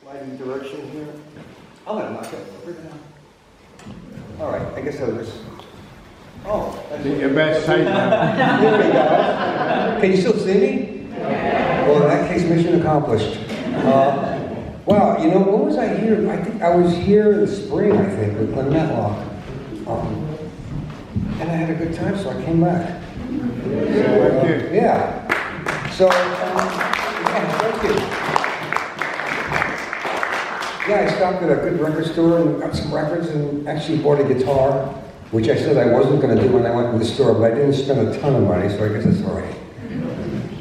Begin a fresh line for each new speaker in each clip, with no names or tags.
Lighting direction here. I'm gonna knock it over down. All right, I guess I'll just. Oh, that's
Your best sight now.
There we go. Can you still see me? Well, in that case, mission accomplished. Wow, you know, when was I here? I think I was here in the spring, I think, with Glenn Matlock. And I had a good time, so I came back. So, yeah. So, yeah, thank you. Yeah, I stopped at a good record store and got some records and actually bought a guitar, which I said I wasn't going to do when I went to the store, but I didn't spend a ton of money, so I guess that's all right.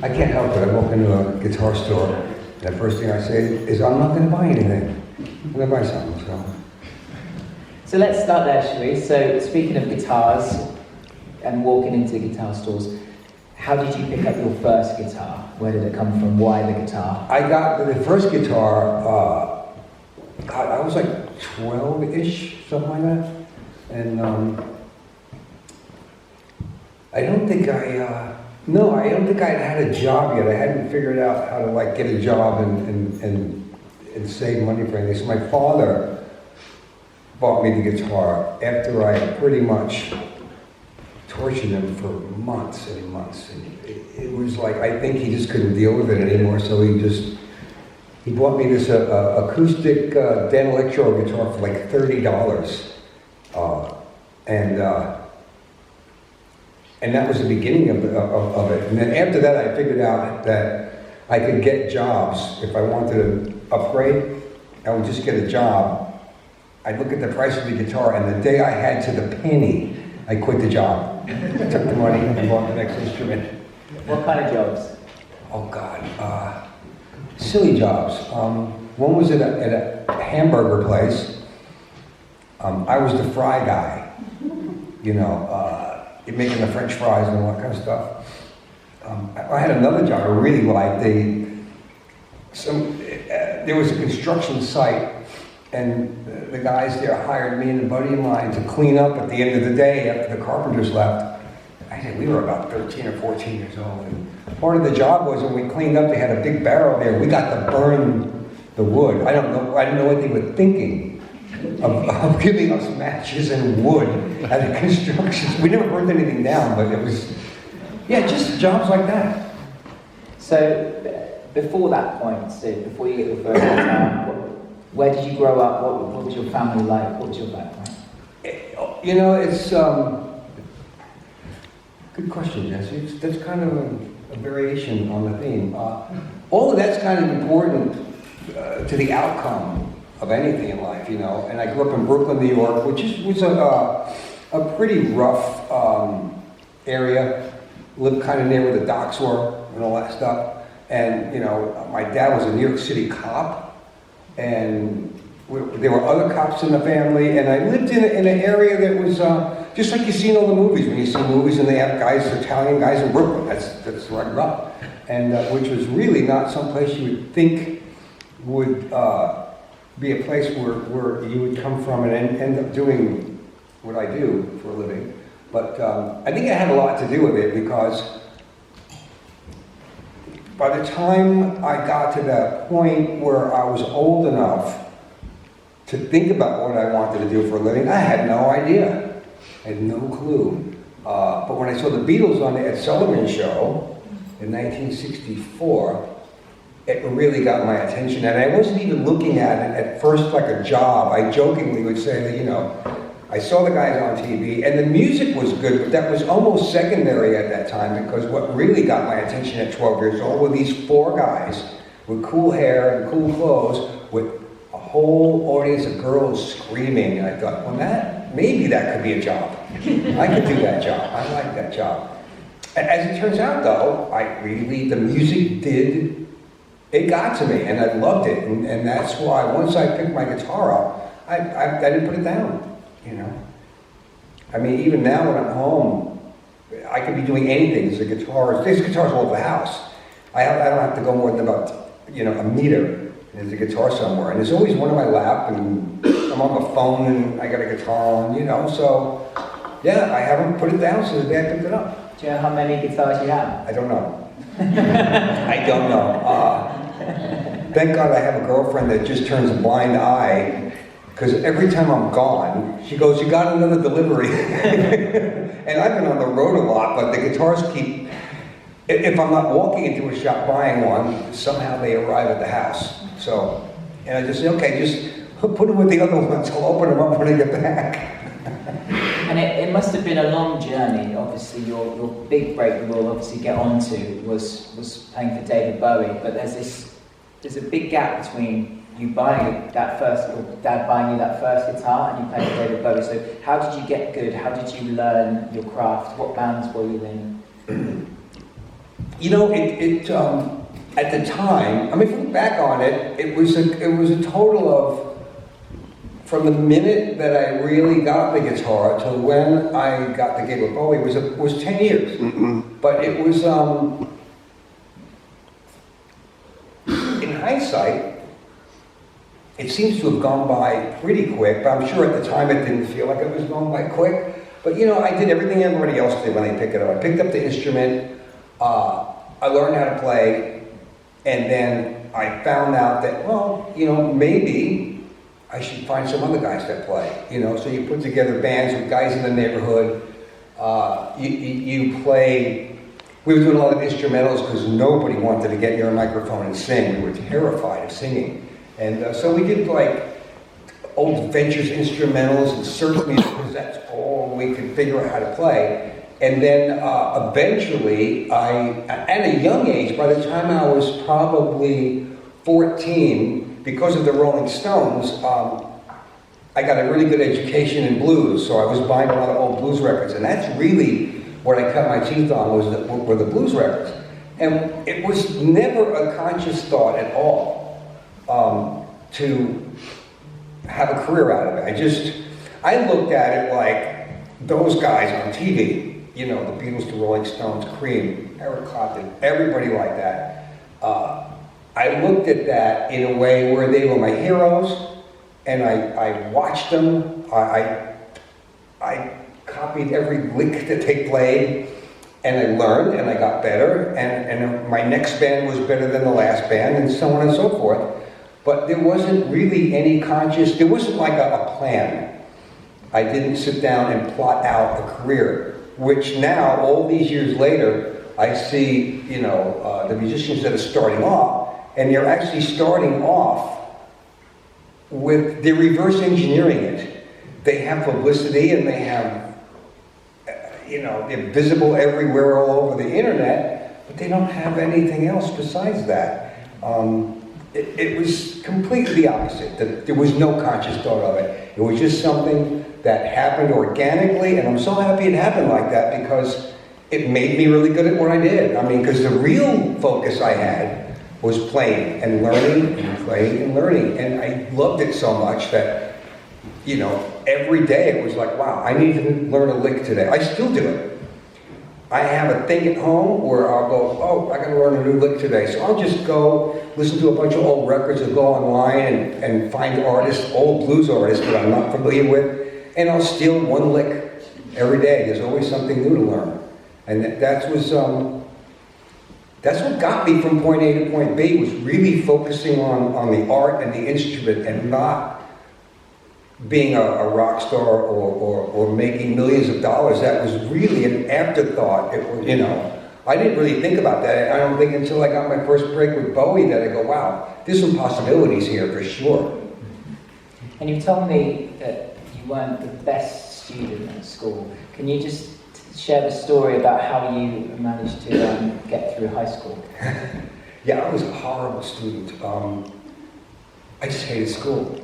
I can't help it. I walk into a guitar store, and the first thing I say is, I'm not going to buy anything. I'm going to buy something, so.
So let's start there, shall we? So speaking of guitars and walking into guitar stores, how did you pick up your first guitar? Where did it come from? Why the guitar?
I got the first guitar, God, I was like 12-ish, something like that. And I don't think I had a job yet. I hadn't figured out how to like get a job and save money for anything. So my father bought me the guitar after I pretty much tortured him for months and months. And it was like, I think he just couldn't deal with it anymore, so he bought me this acoustic Dan Electro guitar for like $30. And that was the beginning of it. And then after that, I figured out that I could get jobs. If I wanted to upgrade, I would just get a job. I'd look at the price of the guitar, and the day I had to the penny, I quit the job. Took the money and bought the next instrument.
What kind of jobs?
Oh God, silly jobs. One was at a hamburger place. I was the fry guy, you know, making the French fries and all that kind of stuff. I had another job I really liked. There was a construction site, and the guys there hired me and a buddy of mine to clean up at the end of the day after the carpenters left. I think we were about 13 or 14 years old. And part of the job was when we cleaned up, they had a big barrel there. We got to burn the wood. I didn't know what they were thinking of giving us matches and wood at the construction. We never burned anything down, but it was, yeah, just jobs like that.
So before that point, so before you get your first guitar, where did you grow up? What was your family like? What was your background?
You know, it's good question, Jesse. That's kind of a variation on the theme. All of that's kind of important to the outcome of anything in life, you know. And I grew up in Brooklyn, New York, which was a pretty rough area. Lived kind of near where the docks were and all that stuff. And, you know, my dad was a New York City cop, and there were other cops in the family, and I lived in an area that was just like you see in all the movies. When you see movies and they have guys, Italian guys in Brooklyn, that's where I grew up. And which was really not some place you would think would be a place where you would come from and end up doing what I do for a living. But I think it had a lot to do with it, because by the time I got to that point where I was old enough to think about what I wanted to do for a living, I had no idea. I had no clue. But when I saw the Beatles on the Ed Sullivan Show in 1964, it really got my attention. And I wasn't even looking at it at first like a job. I jokingly would say that, you know, I saw the guys on TV, and the music was good, but that was almost secondary at that time, because what really got my attention at 12 years old were these four guys with cool hair and cool clothes with a whole audience of girls screaming. And I thought, well, maybe that could be a job. I could do that job. I like that job. And as it turns out, though, the music it got to me, and I loved it. And that's why once I picked my guitar up, I didn't put it down. You know, I mean, even now when I'm home, I could be doing anything. There's guitars all over the house. I don't have to go more than about, you know, a meter. There's a guitar somewhere, and there's always one in my lap, and I'm on my phone, and I got a guitar on, you know. So, yeah, I haven't put it down since the day I picked it up.
Do you know how many guitars you have?
I don't know. I don't know. Thank God I have a girlfriend that just turns a blind eye, because every time I'm gone, she goes, "You got another delivery." And I've been on the road a lot, but the guitars keep, if I'm not walking into a shop buying one, somehow they arrive at the house. So, and I just say, okay, just put them with the other ones, I'll open them up when I get back.
And it must have been a long journey. Obviously, your big break that we'll obviously get onto was playing for David Bowie, but there's a big gap between you buying that first, or Dad buying you that first guitar and you playing with David Bowie. So how did you get good? How did you learn your craft? What bands were you in?
You know, at the time, I mean, if you look back on it, it was a total of, from the minute that I really got the guitar to when I got the gig with Bowie was 10 years. But it was, in hindsight, it seems to have gone by pretty quick, but I'm sure at the time it didn't feel like it was going by quick. But you know, I did everything everybody else did when they picked it up. I picked up the instrument, I learned how to play, and then I found out that, well, you know, maybe I should find some other guys that play, you know. So you put together bands with guys in the neighborhood, you play. We were doing a lot of instrumentals because nobody wanted to get near a microphone and sing. We were terrified of singing. And so we did like old Ventures instrumentals and surf music because that's all we could figure out how to play. And then eventually, at a young age, by the time I was probably 14, because of the Rolling Stones, I got a really good education in blues. So I was buying a lot of old blues records, and that's really what I cut my teeth on were the blues records. And it was never a conscious thought at all to have a career out of it. I looked at it like those guys on TV, you know, the Beatles, the Rolling Stones, Cream, Eric Clapton, everybody like that. I looked at that in a way where they were my heroes, and I watched them. I copied every lick that they played, and I learned, and I got better, and my next band was better than the last band, and so on and so forth. But there wasn't really any conscious, there wasn't like a plan. I didn't sit down and plot out a career, which now, all these years later, I see, you know, the musicians that are starting off, and they're actually starting off with, they're reverse engineering it. They have publicity and they have, you know, they're visible everywhere all over the internet, but they don't have anything else besides that. It was completely the opposite. There was no conscious thought of it. It was just something that happened organically, and I'm so happy it happened like that because it made me really good at what I did. I mean, because the real focus I had was playing and learning and playing and learning, and I loved it so much that, you know, every day it was like, wow, I need to learn a lick today. I still do it. I have a thing at home where I'll go, oh, I gotta learn a new lick today. So I'll just go listen to a bunch of old records or go online and find artists, old blues artists that I'm not familiar with, and I'll steal one lick every day. There's always something new to learn. And that was, that's what got me from point A to point B, was really focusing on the art and the instrument and not being a rock star or making millions of dollars. That was really an afterthought. It was, you know, I didn't really think about that. I don't think until I got my first break with Bowie that I go, wow, there's some possibilities here for sure.
And you told me that you weren't the best student at school. Can you just share the story about how you managed to get through high school?
Yeah, I was a horrible student. I just hated school.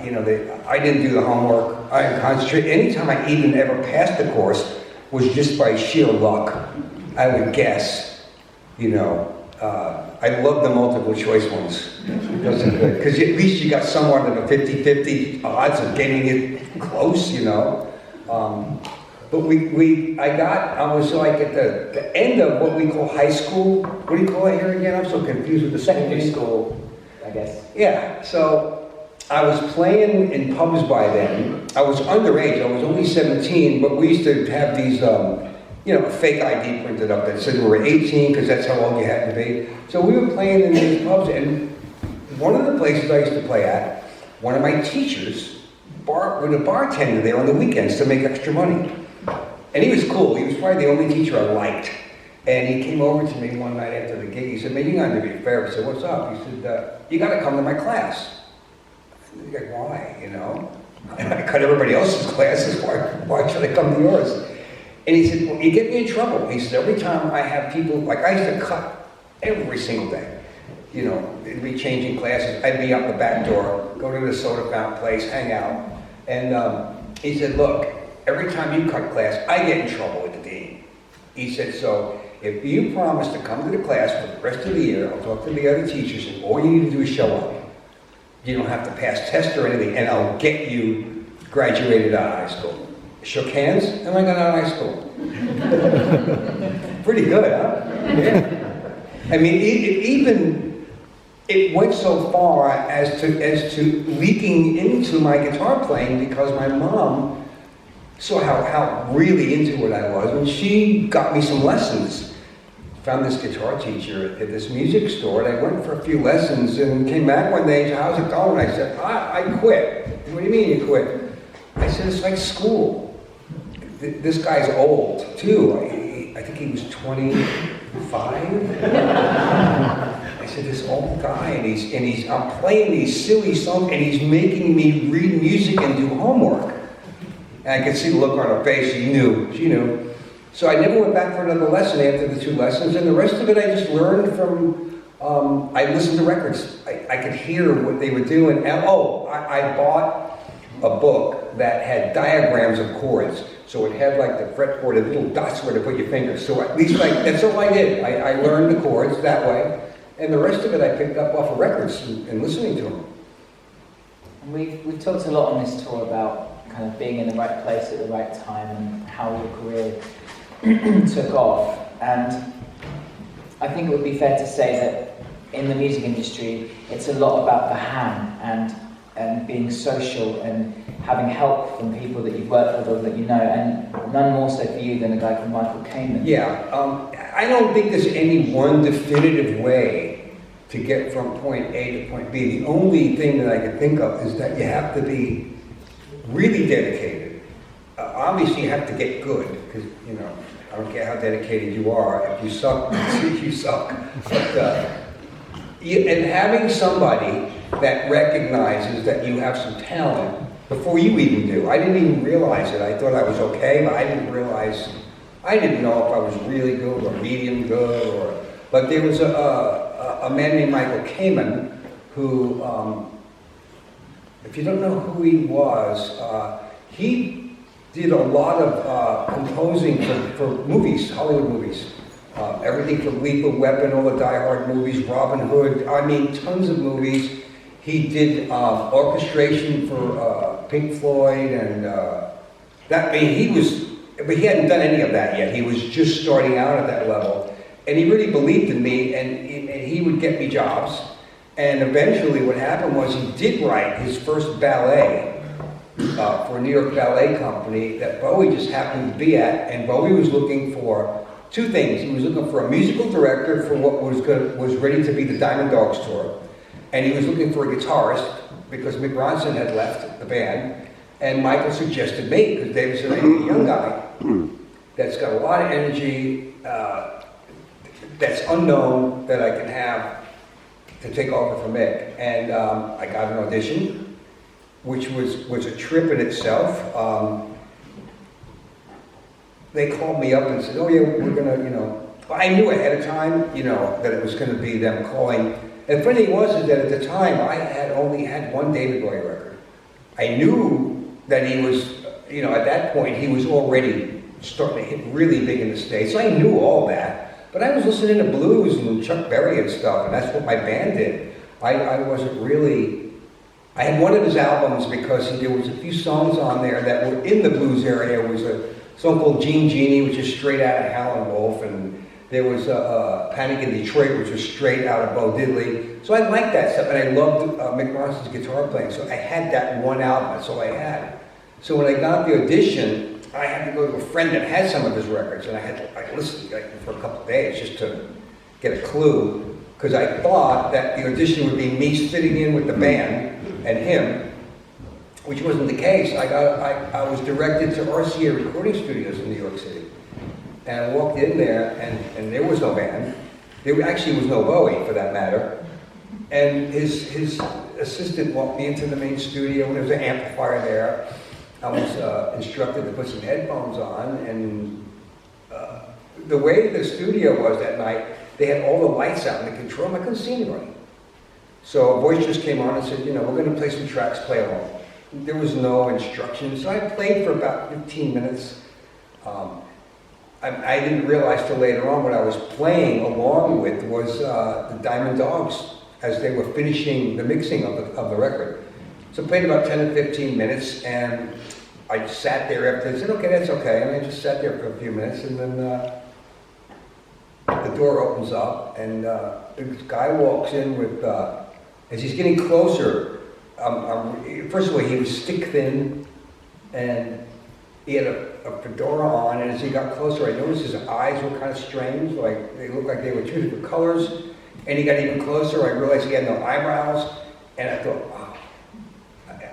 You know, I didn't do the homework. I didn't concentrate. Anytime I even ever passed the course was just by sheer luck. I would guess, you know. I love the multiple choice ones. Because at least you got somewhat of a 50-50 odds of getting it close, you know. But I was like at the end of what we call high school. What do you call it here again? I'm so confused with the
Secondary school, I guess.
Yeah, so I was playing in pubs by then. I was underage, I was only 17, but we used to have these, a fake ID printed up that said we were 18 because that's how old you had to be. So we were playing in these pubs, and one of the places I used to play at, one of my teachers was a bartender there on the weekends to make extra money. And he was cool. He was probably the only teacher I liked. And he came over to me one night after the gig. He said, "Man, you're not going to be fair." I said, "What's up?" He said, "You got to come to my class." I said, like, "Why? I cut everybody else's classes. Why should I come to yours?" And he said, "Well, you get me in trouble." He said, "Every time I have people, like I used to cut every single day. It'd be changing classes. I'd be out the back door, go to the soda fountain place, hang out." And he said, "Look, every time you cut class, I get in trouble with the dean." He said, "So if you promise to come to the class for the rest of the year, I'll talk to the other teachers, and all you need to do is show up. You don't have to pass tests or anything, and I'll get you graduated out of high school." Shook hands, and I got out of high school. Pretty good, huh? Yeah. I mean, it went so far as to leaking into my guitar playing, because my mom saw how really into it I was, and she got me some lessons. Found this guitar teacher at this music store, and I went for a few lessons and came back one day and said, "How's it going?" I said, I quit." "What do you mean you quit?" I said, "It's like school. This guy's old, too. I think he was 25. I said, "This old guy, and I'm playing these silly songs, and he's making me read music and do homework." And I could see the look on her face. She knew. So I never went back for another lesson after the 2 lessons, and the rest of it I just learned from, I listened to records. I could hear what they were doing. And I bought a book that had diagrams of chords. So it had like the fretboard and little dots where to put your fingers. So at least that's all I did. I learned the chords that way. And the rest of it I picked up off of records and listening to them.
And we've talked a lot on this tour about kind of being in the right place at the right time and how your career took off. And I think it would be fair to say that in the music industry, it's a lot about the ham and being social and having help from people that you've worked with or that you know, and none more so for you than a guy called Michael Kamen.
Yeah, I don't think there's any one definitive way to get from point A to point B. The only thing that I can think of is that you have to be really dedicated. Obviously, you have to get good, because, I don't care how dedicated you are. If you suck, you suck. But, and having somebody that recognizes that you have some talent before you even do. I didn't even realize it. I thought I was okay, but I didn't know if I was really good or medium good. But there was a man named Michael Kamen who, if you don't know who he was, he did a lot of composing for movies, Hollywood movies. Everything from Lethal Weapon, all the Die Hard movies, Robin Hood, tons of movies. He did orchestration for Pink Floyd, and but he hadn't done any of that yet. He was just starting out at that level. And he really believed in me, and he would get me jobs. And eventually what happened was he did write his first ballet for a New York ballet company that Bowie just happened to be at, and Bowie was looking for 2 things. He was looking for a musical director for what was ready to be the Diamond Dogs tour, and he was looking for a guitarist because Mick Ronson had left the band, and Michael suggested me because David said, "I need a young guy that's got a lot of energy, that's unknown, that I can have to take over for Mick." And I got an audition, which was a trip in itself. They called me up and said, "Oh yeah, we're gonna, I knew ahead of time, that it was gonna be them calling. And the funny thing was is that at the time, I had only had one David Bowie record. I knew that he was, at that point, he was already starting to hit really big in the States. So I knew all that. But I was listening to blues and Chuck Berry and stuff, and that's what my band did. I wasn't really... I had one of his albums because there was a few songs on there that were in the blues area. It was a song called Gene Genie, which is straight out of Howlin' Wolf, and there was Panic in Detroit, which was straight out of Bo Diddley. So I liked that stuff, and I loved Mick Ronson's guitar playing, so I had that one album, that's all I had. So when I got the audition, I had to go to a friend that had some of his records, and I listened for a couple of days just to get a clue, because I thought that the audition would be me sitting in with the band and him, which wasn't the case. I was directed to RCA Recording Studios in New York City, and I walked in there, and there was no band. There actually was no Bowie, for that matter. And his assistant walked me into the main studio, and there was an amplifier there. I was instructed to put some headphones on, and the way the studio was that night, they had all the lights out in the control room. I couldn't see anybody. So a voice just came on and said, we're going to play some tracks, play along. There was no instructions, so I played for about 15 minutes. I didn't realize till later on what I was playing along with was the Diamond Dogs as they were finishing the mixing of the record. So I played about 10 to 15 minutes, and I sat there after. I said, okay, that's okay. And I just sat there for a few minutes, and then the door opens up, and this guy walks in with, as he's getting closer, first of all, he was stick thin, and he had a fedora on, and as he got closer, I noticed his eyes were kind of strange, like they looked like they were two different colors, and he got even closer, I realized he had no eyebrows, and I thought, wow.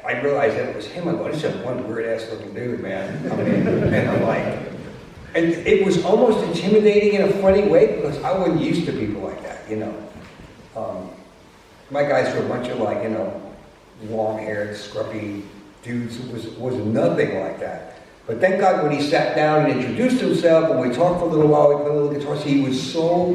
I realized that it was him. I thought, this is one weird-ass looking dude, man. And I'm like, and it was almost intimidating in a funny way, because I wasn't used to people like that, My guys were a bunch of long-haired, scruffy dudes. It was nothing like that. But thank God when he sat down and introduced himself, and we talked for a little while, we played a little guitar, he was so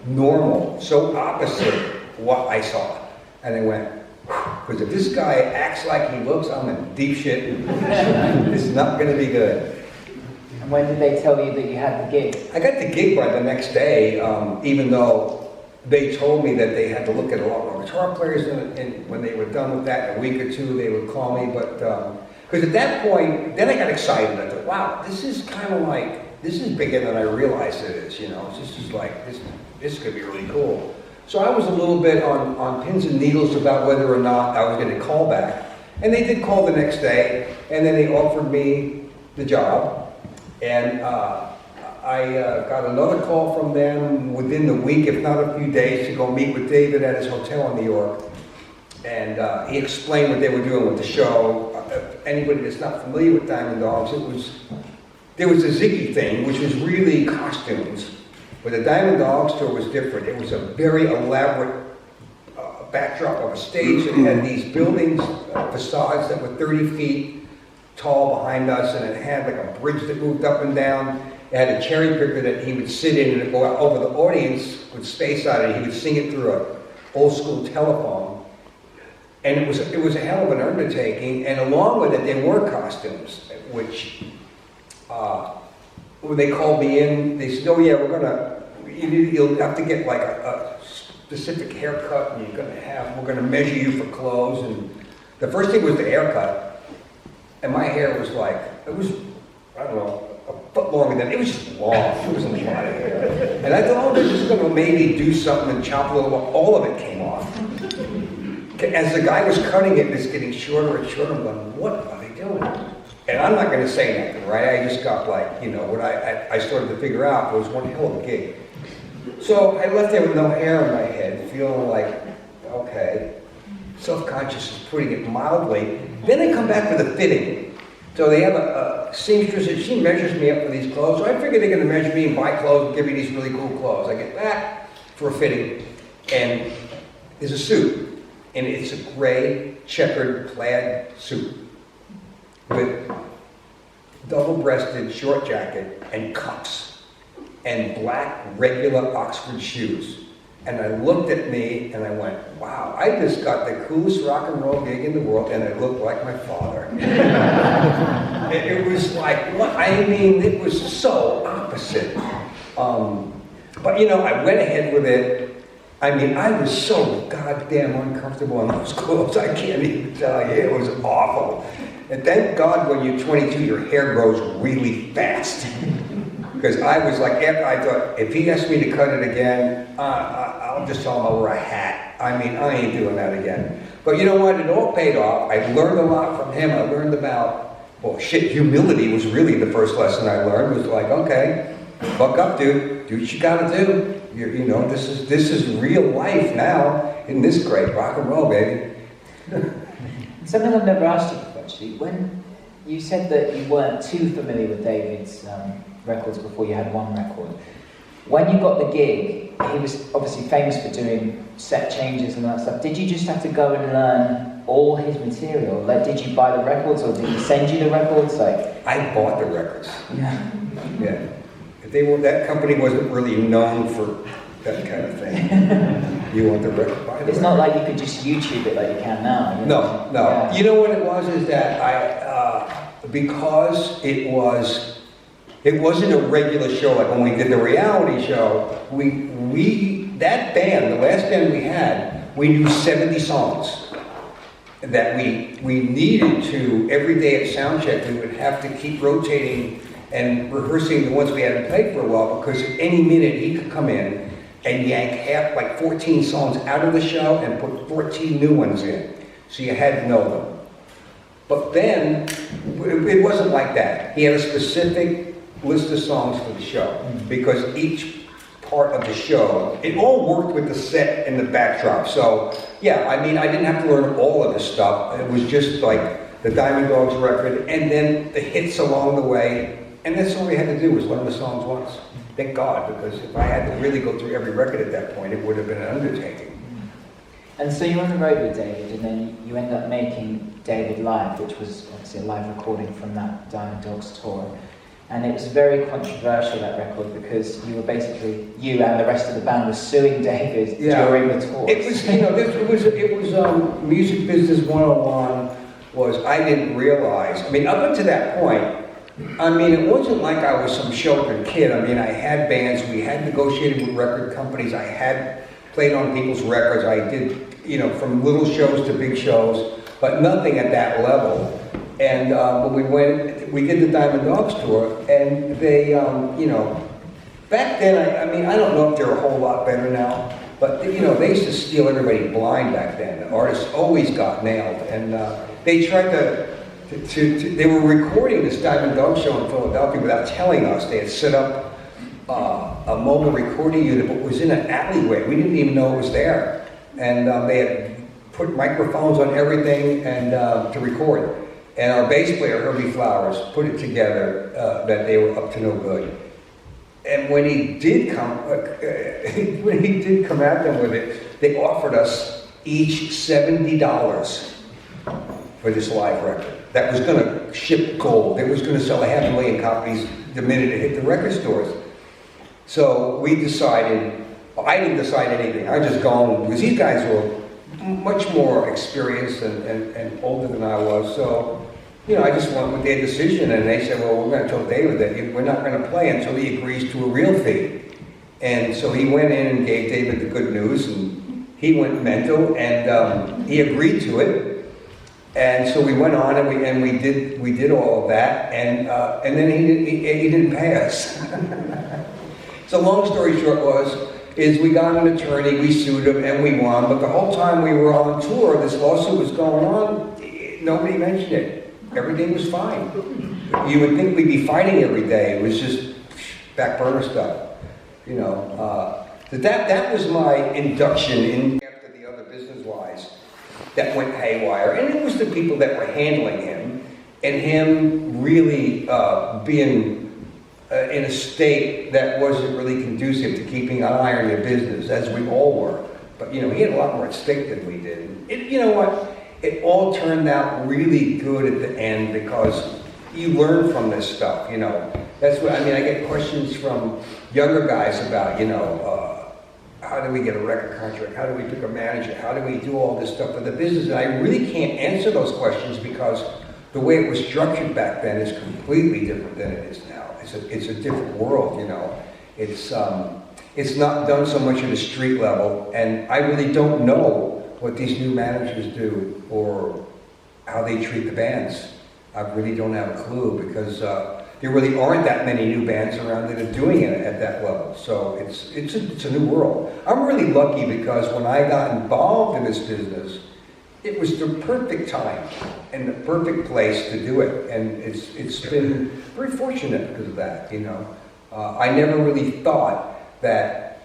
normal, so opposite what I saw. And I went, because if this guy acts like he looks, I'm in deep shit. It's not going to be good.
And when did they tell you that you had the gig?
I got the gig by the next day, even though they told me that they had to look at a lot more guitar players, and when they were done with that, in a week or two, they would call me. But because at that point, then I got excited. I thought, wow, this is kind of like, this is bigger than I realized it is. This is like, this could be really cool. So I was a little bit on pins and needles about whether or not I was going to call back. And they did call the next day, and then they offered me the job. And I got another call from them within the week, if not a few days, to go meet with David at his hotel in New York. And he explained what they were doing with the show. Anybody that's not familiar with Diamond Dogs, there was a Ziggy thing, which was really costumes. But the Diamond Dogs tour was different. It was a very elaborate backdrop of a stage that had these buildings, facades that were 30 feet tall behind us, and it had like a bridge that moved up and down. It had a cherry picker that he would sit in and go out over the audience with space on it. He would sing it through an old school telephone. And it was a hell of an undertaking. And along with it, there were costumes, which when they called me in, they said, oh yeah, you'll have to get like a specific haircut, and we're gonna measure you for clothes. And the first thing was the haircut, and my hair was like, I don't know, a foot longer than, it was just long, it wasn't a lot of hair. And I thought, oh, they're just gonna maybe do something and chop a little off. All of it came off. As the guy was cutting it, it's getting shorter and shorter. I'm going, what are they doing? And I'm not going to say nothing, right? I just got like, what I started to figure out was one hell of a gig. So I left there with no hair in my head, feeling like, okay, self-conscious is putting it mildly. Then I come back with a fitting. So they have a seamstress, and she measures me up for these clothes. So I figured they're going to measure me and buy clothes and give me these really cool clothes. I get back for a fitting, and there's a suit. And it's a gray, checkered, plaid suit with double-breasted short jacket and cuffs and black, regular Oxford shoes. And I looked at me and I went, wow, I just got the coolest rock and roll gig in the world, and I looked like my father. It was like, what? I mean, it was so opposite. But I went ahead with it. I mean, I was so goddamn uncomfortable in those clothes, I can't even tell you. It was awful. And thank God when you're 22, your hair grows really fast. Because I was like, I thought, if he asks me to cut it again, I'll just tell him I'll wear a hat. I mean, I ain't doing that again. But you know what? It all paid off. I learned a lot from him. I learned about well, shit, humility was really the first lesson I learned. Was like, okay, buck up, dude. Do what you gotta do. You know, this is real life now. Isn't this great? Rock and roll, baby.
Something I've never asked you before, actually. When you said that you weren't too familiar with David's records before you had one record, when you got the gig, he was obviously famous for doing set changes and all that stuff. Did you just have to go and learn all his material? Like, did you buy the records, or did he send you the records? Like,
I bought the records.
yeah.
Yeah. That company wasn't really known for that kind of thing. You want the record, buy the record.
It's not like you could just YouTube it like you can now. You know?
No.
Yeah.
You know what it was? Is that because it wasn't a regular show like when we did the reality show. That band, the last band we had, we knew 70 songs that we needed to every day at sound check. We would have to keep rotating and rehearsing the ones we hadn't played for a while, because at any minute he could come in and yank 14 songs out of the show and put 14 new ones in. So you had to know them. But then, it wasn't like that. He had a specific list of songs for the show, because each part of the show, it all worked with the set and the backdrop. So, yeah, I mean, I didn't have to learn all of this stuff. It was just like the Diamond Dogs record, and then the hits along the way. And that's all we had to do, was learn the songs once. Thank God, because if I had to really go through every record at that point, it would have been an undertaking.
And so you're on the road with David, and then you end up making David Live, which was obviously a live recording from that Diamond Dogs tour. And it was very controversial, that record, because you and the rest of the band were suing David during the tour.
It was, Music Business 101 was, I didn't realize, I mean, up until that point, I mean, it wasn't like I was some sheltered kid. I mean, I had bands, we had negotiated with record companies, I had played on people's records, I did, from little shows to big shows, but nothing at that level. And when we did the Diamond Dogs tour, and they, back then, I mean, I don't know if they're a whole lot better now, but, they used to steal everybody blind back then. The artists always got nailed, and they tried they were recording this Diamond Dog show in Philadelphia without telling us. They had set up a mobile recording unit, but it was in an alleyway. We didn't even know it was there. And they had put microphones on everything and to record. And our bass player, Herbie Flowers, put it together that they were up to no good. And when he did come at them with it, they offered us each $70 for this live record. That was going to ship gold. It was going to sell 500,000 copies the minute it hit the record stores. So we decided, I didn't decide anything. I just gone, because these guys were much more experienced and older than I was. So, I just went with their decision, and they said, well, we're going to tell David that we're not going to play until he agrees to a real fee. And so he went in and gave David the good news, and he went mental, and he agreed to it. And so we went on, and we did all of that, and then he didn't pay us. So long story short is we got an attorney, we sued him, and we won. But the whole time we were on tour, this lawsuit was going on. Nobody mentioned it. Everything was fine. You would think we'd be fighting every day. It was just back burner stuff. That was my induction in after the other business-wise that went haywire. And it was the people that were handling him, and him really being in a state that wasn't really conducive to keeping an eye on your business, as we all were. But, he had a lot more at stake than we did. You know what? It all turned out really good at the end, because you learn from this stuff, That's what, I get questions from younger guys about, how do we get a record contract? How do we pick a manager? How do we do all this stuff for the business? And I really can't answer those questions, because the way it was structured back then is completely different than it is now. It's a different world, It's not done so much at a street level, and I really don't know what these new managers do or how they treat the bands. I really don't have a clue, because there really aren't that many new bands around that are doing it at that level. So it's a new world. I'm really lucky, because when I got involved in this business, it was the perfect time and the perfect place to do it. And it's been very fortunate because of that, you know. I never really thought that,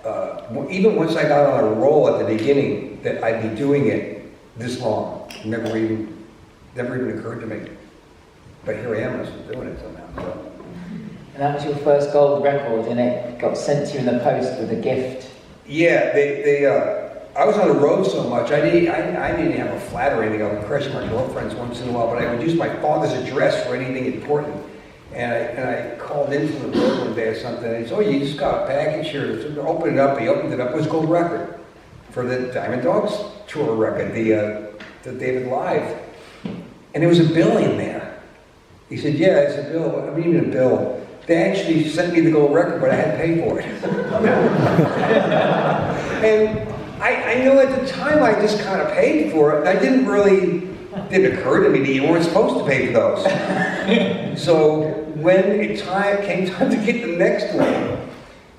even once I got on a roll at the beginning, that I'd be doing it this long. Never even occurred to me. But here I am, I'm still doing it somehow. So.
And that was your first gold record, and it got sent to you in the post with a gift.
Yeah, I was on the road so much, I didn't have a flat or anything. I would crush my girlfriends once in a while, but I would use my father's address for anything important. And I called into the road one day or something, and he said, oh, you just got a package here. So open it up. He opened it up. It was a gold record for the Diamond Dogs tour record, the David Live. And there was a bill in there. He said, yeah, it's a bill. I mean, a bill. They actually sent me the gold record, but I had to pay for it. And I know at the time I just kind of paid for it. Didn't occur to me that you weren't supposed to pay for those. So when it came time to get the next one,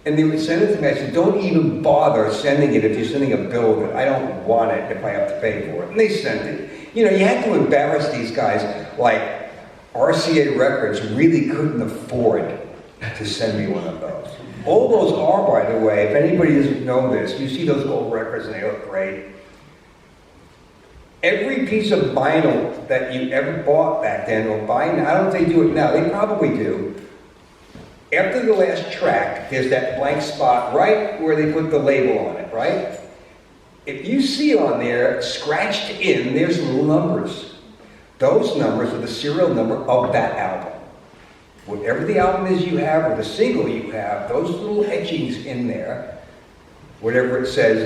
and they would send it to me, I said, don't even bother sending it if you're sending a bill that I don't want it if I have to pay for it. And they sent it. You know, you had to embarrass these guys. Like, RCA Records really couldn't afford to send me one of those. All those are, by the way, if anybody doesn't know this, you see those gold records and they look great. Every piece of vinyl that you ever bought back then, or buy now, I don't know if they do it now, they probably do. After the last track, there's that blank spot right where they put the label on it, right? If you see on there, scratched in, there's little numbers. Those numbers are the serial number of that album. Whatever the album is you have, or the single you have, those little etchings in there, whatever it says,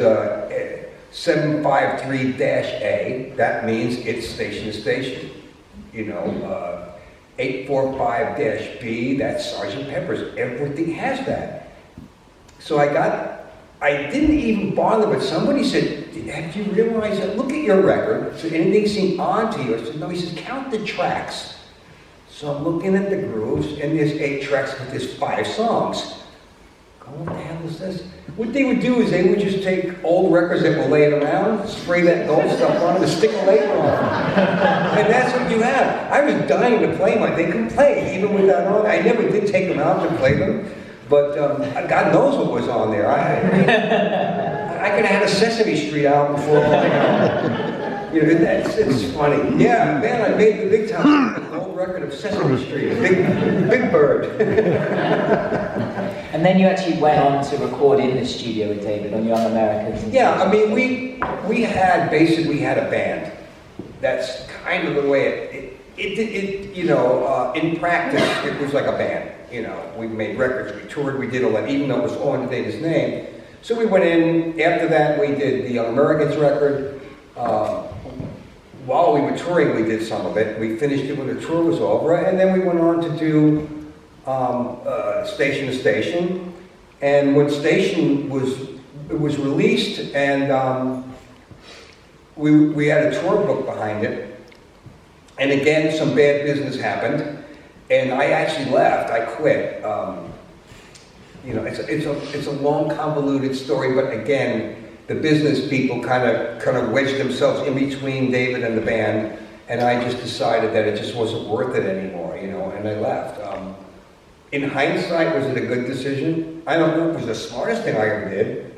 753-A, that means it's station to station. You know, 845-B, that's Sgt. Pepper's. Everything has that. So I didn't even bother, but somebody said, have you realized that? Look at your record. So anything seem odd to you? I said, no. He says, count the tracks. So I'm looking at the grooves, and there's 8 tracks, but there's 5 songs. What the hell is this? What they would do is they would just take old records that were laying around, spray that gold stuff on them, and stick a label on them. And that's what you have. I was dying to play mine. They couldn't play, even with that on. I never did take them out to play them, but God knows what was on there. I could have had a Sesame Street album before all I know. You know, it's funny. Yeah, man, I made the big time. An old record of Sesame Street, Big Bird.
And then you actually went on to record in the studio with David on Young Americans.
Yeah, I mean, we had a band. That's kind of the way it you know, in practice, it was like a band. You know, we made records, we toured, we did all that, even though it was all under David's name. So we went in, after that we did the Young Americans record. While we were touring, we did some of it. We finished it when the tour was over, and then we went on to do Station to Station. And when Station was released, and we had a tour book behind it, and again some bad business happened, and I actually left. I quit. You know, it's a long, convoluted story, but again, the business people kind of wedged themselves in between David and the band, and I just decided that it just wasn't worth it anymore, you know, and I left. In hindsight, was it a good decision? I don't know if it was the smartest thing I ever did,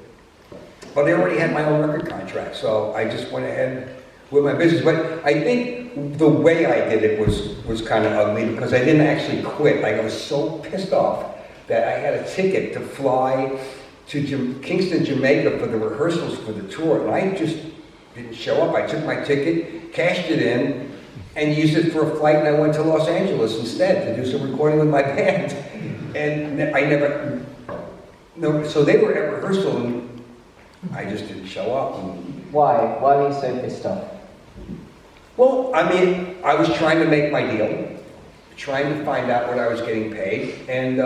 but I already had my own record contract, so I just went ahead with my business. But I think the way I did it was kind of ugly, because I didn't actually quit. Like, I was so pissed off that I had a ticket to fly to Kingston, Jamaica for the rehearsals for the tour, and I just didn't show up. I took my ticket, cashed it in, and used it for a flight, and I went to Los Angeles instead to do some recording with my band. And I never, no, so they were at rehearsal, and I just didn't show up. And,
why? Why were you so pissed off?
well, I mean, I was trying to make my deal, trying to find out what I was getting paid, and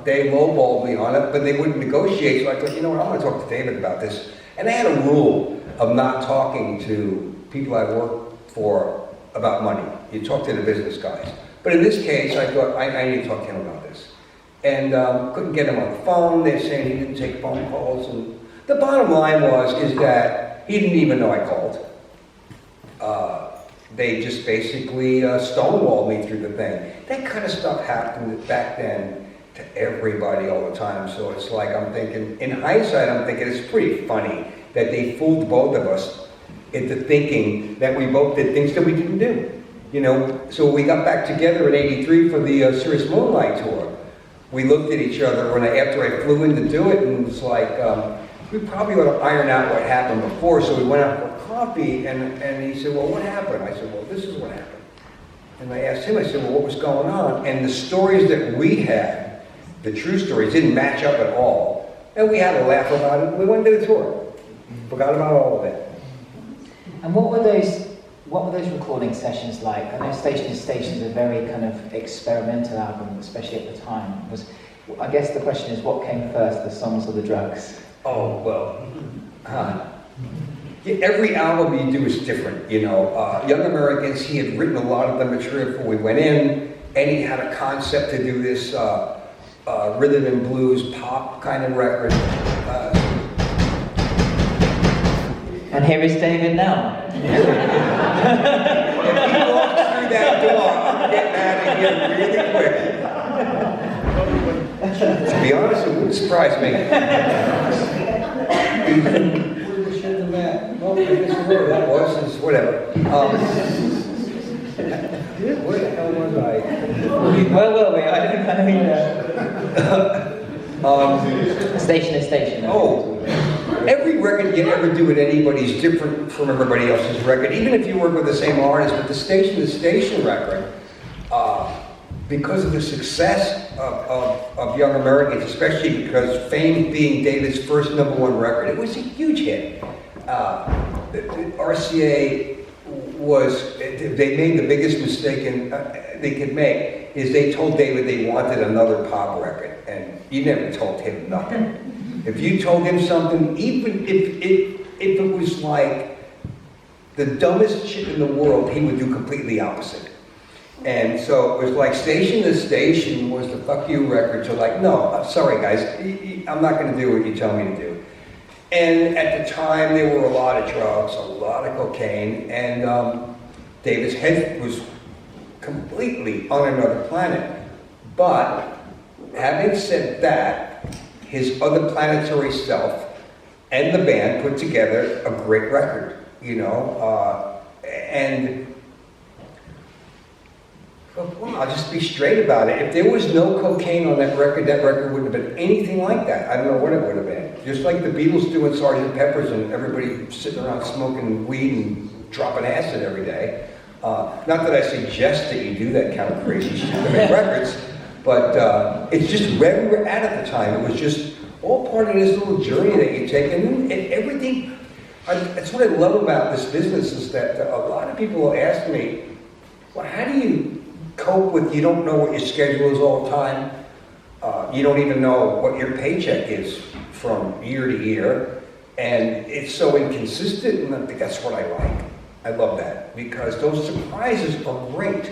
they lowballed me on it, but they wouldn't negotiate, so I thought, you know what, I want to talk to David about this. And I had a rule of not talking to people I work for about money. You talk to the business guys. But in this case, I thought, I need to talk to him about this. And couldn't get him on the phone. They're saying he didn't take phone calls. And the bottom line is that he didn't even know I called. they just basically stonewalled me through the thing. That kind of stuff happened back then to everybody all the time. So it's like, I'm thinking, in hindsight, I'm thinking it's pretty funny that they fooled both of us into thinking that we both did things that we didn't do. You know, so we got back together in '83 for the Serious Moonlight tour. We looked at each other after I flew in to do it, and it was like, we probably ought to iron out what happened before. So we went out for coffee, and he said, well, what happened? I said, well, this is what happened. And I asked him, I said, well, what was going on? And the stories that we had, the true stories, didn't match up at all. And we had a laugh about it. We went to the tour. Forgot about all of it.
And what were those recording sessions like? I know Station to Station is a very kind of experimental album, especially at the time. I guess the question is, what came first, the songs or the drugs?
Oh, well, every album you do is different, you know. Young Americans, he had written a lot of the material before we went in, and he had a concept to do this rhythm and blues pop kind of record.
And here is David now.
If he walks through that door, I'm getting out of here really quick. To be honest, it wouldn't surprise me. Where was the mat? Well, I guess where that was, is whatever. Where the hell was I?
Where were we? I don't know. Station to Station.
Oh. Every record you ever do with anybody is different from everybody else's record, even if you work with the same artist. But the Station to Station record, because of the success of Young Americans, especially because Fame being David's first #1 record, it was a huge hit. RCA they made the biggest mistake they could make, is they told David they wanted another pop record, and you never told him nothing. If you told him something, even if it was like the dumbest shit in the world, he would do completely opposite. And so it was like Station to Station was the fuck you record to like, no, I'm sorry guys, I'm not going to do what you tell me to do. And at the time there were a lot of drugs, a lot of cocaine, and David's head was completely on another planet. But having said that, his other planetary self and the band put together a great record, you know, well, I'll just be straight about it. If there was no cocaine on that record wouldn't have been anything like that. I don't know what it would have been. Just like the Beatles doing Sgt. Pepper's and everybody sitting around smoking weed and dropping acid every day. Not that I suggest that you do that kind of crazy shit to make records, but it's just where we were at the time. It was just all part of this little journey that you take, and everything. That's what I love about this business, is that a lot of people will ask me, well, how do you cope with, you don't know what your schedule is all the time, you don't even know what your paycheck is from year to year, and it's so inconsistent, and I think that's what I like. I love that, because those surprises are great.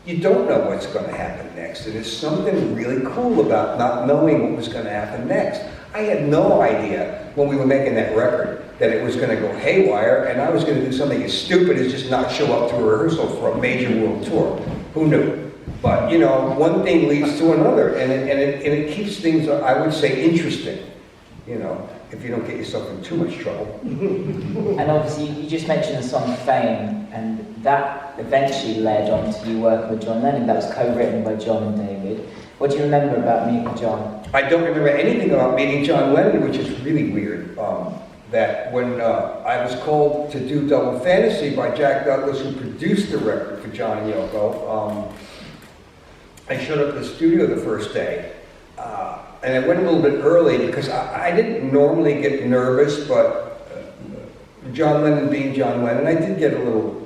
You don't know what's going to happen next, and there's something really cool about not knowing what was going to happen next. I had no idea when we were making that record that it was going to go haywire, and I was going to do something as stupid as just not show up to a rehearsal for a major world tour. Who knew? But, you know, one thing leads to another, and it keeps things, I would say, interesting, you know, if you don't get yourself in too much trouble.
And obviously, you just mentioned the song Fame, and that eventually led on to you working with John Lennon. That was co-written by John and David. What do you remember about meeting John?
I don't remember anything about meeting John Lennon, which is really weird. That when I was called to do Double Fantasy by Jack Douglas, who produced the record for John and Yoko, I showed up at the studio the first day. And I went a little bit early because I didn't normally get nervous, but John Lennon being John Lennon, I did get a little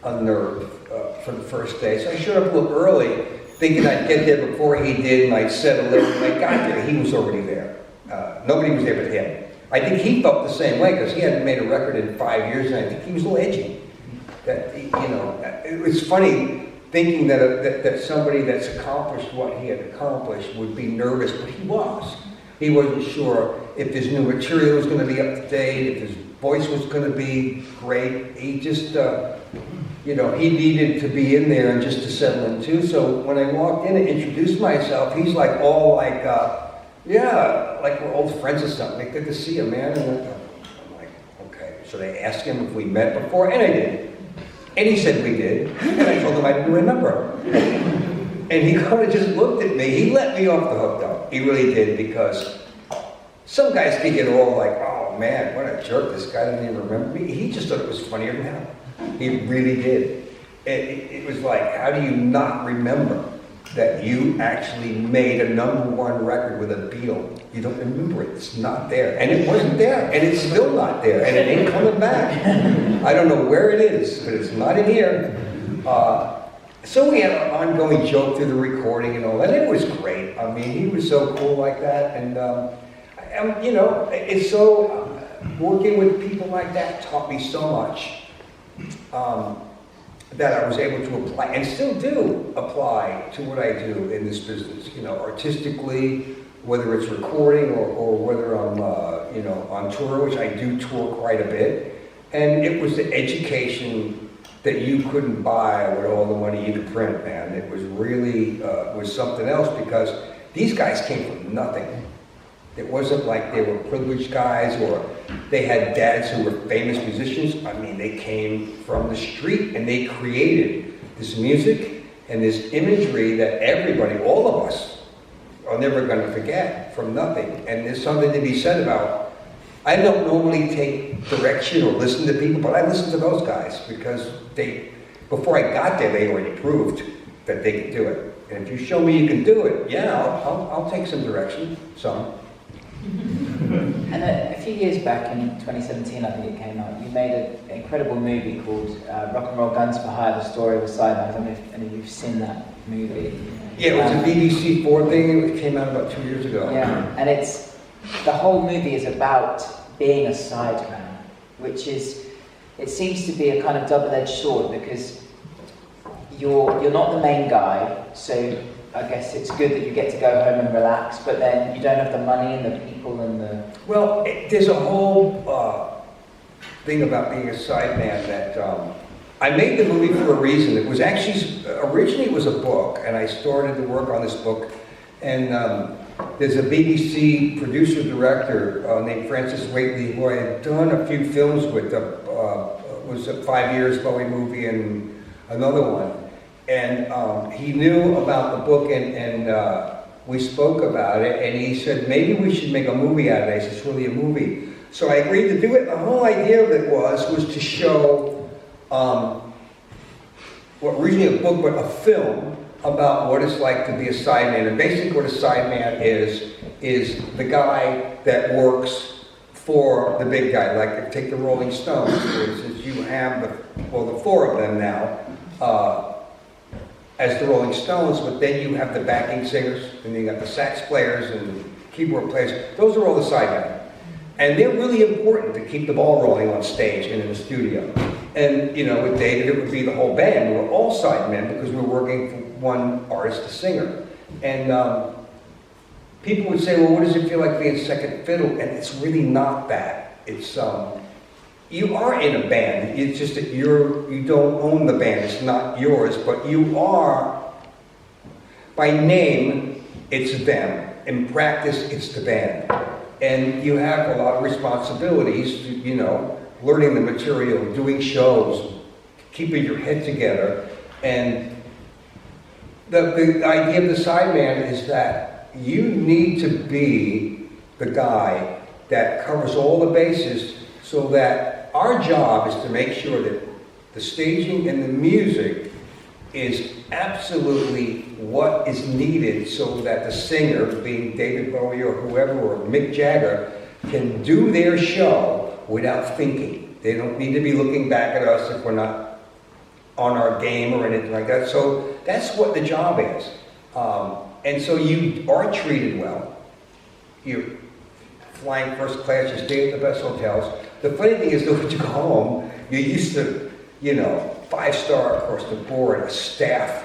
unnerved for the first day. So I showed up a little early, thinking I'd get there before he did, and I'd settle in. When I got there, he was already there. Nobody was there but him. I think he felt the same way, because he hadn't made a record in 5 years, and I think he was a little edgy. That, you know, it was funny thinking that somebody that's accomplished what he had accomplished would be nervous, but he was. He wasn't sure if his new material was going to be up to date, if his voice was going to be great. He just, you know, he needed to be in there and just to settle in too. So when I walked in and introduced myself, he's like all like, yeah, like we're old friends or something. Like, good to see you, man. And I'm like, okay. So they asked him if we met before, and I did. And he said we did. And I told him I didn't remember. And he kind of just looked at me. He let me off the hook, though. He really did, because some guys can get all like, oh man, what a jerk. This guy didn't even remember me. He just thought it was funnier than hell. He really did. It was like, how do you not remember that you actually made a #1 record with a Beatle? You don't remember it. It's not there. And it wasn't there. And it's still not there. And it ain't coming back. I don't know where it is, but it's not in here. So we had an ongoing joke through the recording and all that. It was great. I mean, he was so cool like that. And, you know, it's so, working with people like that taught me so much. That I was able to apply, and still do apply to what I do in this business, you know, artistically, whether it's recording or whether I'm, you know, on tour, which I do tour quite a bit. And it was the education that you couldn't buy with all the money you could print, man. It was really, was something else, because these guys came from nothing. It wasn't like they were privileged guys or they had dads who were famous musicians. I mean, they came from the street and they created this music and this imagery that everybody, all of us, are never going to forget from nothing. And there's something to be said about, I don't normally take direction or listen to people, but I listen to those guys because they, before I got there, they already proved that they could do it. And if you show me you can do it, yeah, I'll take some direction, some.
And a few years back, in 2017, I think it came out, you made an incredible movie called Rock and Roll Guns for Hire, the story of a sideman. I don't know if any of you've seen that movie.
Yeah, it was a BBC 4 thing. It came out about 2 years ago.
Yeah, and it's, the whole movie is about being a sideman, which is, it seems to be a kind of double-edged sword, because you're not the main guy, so I guess it's good that you get to go home and relax, but then you don't have the money and the people and the... Well,
there's a whole thing about being a sideman that I made the movie for a reason. It was actually, originally it was a book, and I started to work on this book, and there's a BBC producer-director named Francis Waitley, who I had done a few films with, was 5 years Bowie movie and another one. And he knew about the book, and we spoke about it, and he said, maybe we should make a movie out of it. I said, it's really a movie. So I agreed to do it. The whole idea of it was to show, well, originally a book, but a film about what it's like to be a sideman. And basically what a sideman is the guy that works for the big guy. Like, take the Rolling Stones, for instance. You have the 4 of them now, as the Rolling Stones, but then you have the backing singers, and you got the sax players and keyboard players. Those are all the sidemen. And they're really important to keep the ball rolling on stage and in the studio. And, you know, with David, it would be the whole band. We're all sidemen because we're working for one artist, a singer. And people would say, well, what does it feel like being second fiddle? And it's really not that. It's, you are in a band. It's just that you don't own the band. It's not yours, but you are, by name, it's them. In practice, it's the band. And you have a lot of responsibilities, you know, learning the material, doing shows, keeping your head together. And the idea of the sideman is that you need to be the guy that covers all the bases, so that our job is to make sure that the staging and the music is absolutely what is needed, so that the singer, being David Bowie or whoever, or Mick Jagger, can do their show without thinking. They don't need to be looking back at us if we're not on our game or anything like that. So that's what the job is. And so you are treated well. You're flying first class, you stay at the best hotels. The funny thing is, though, when you go home, you're used to, you know, 5-star across the board, a staff,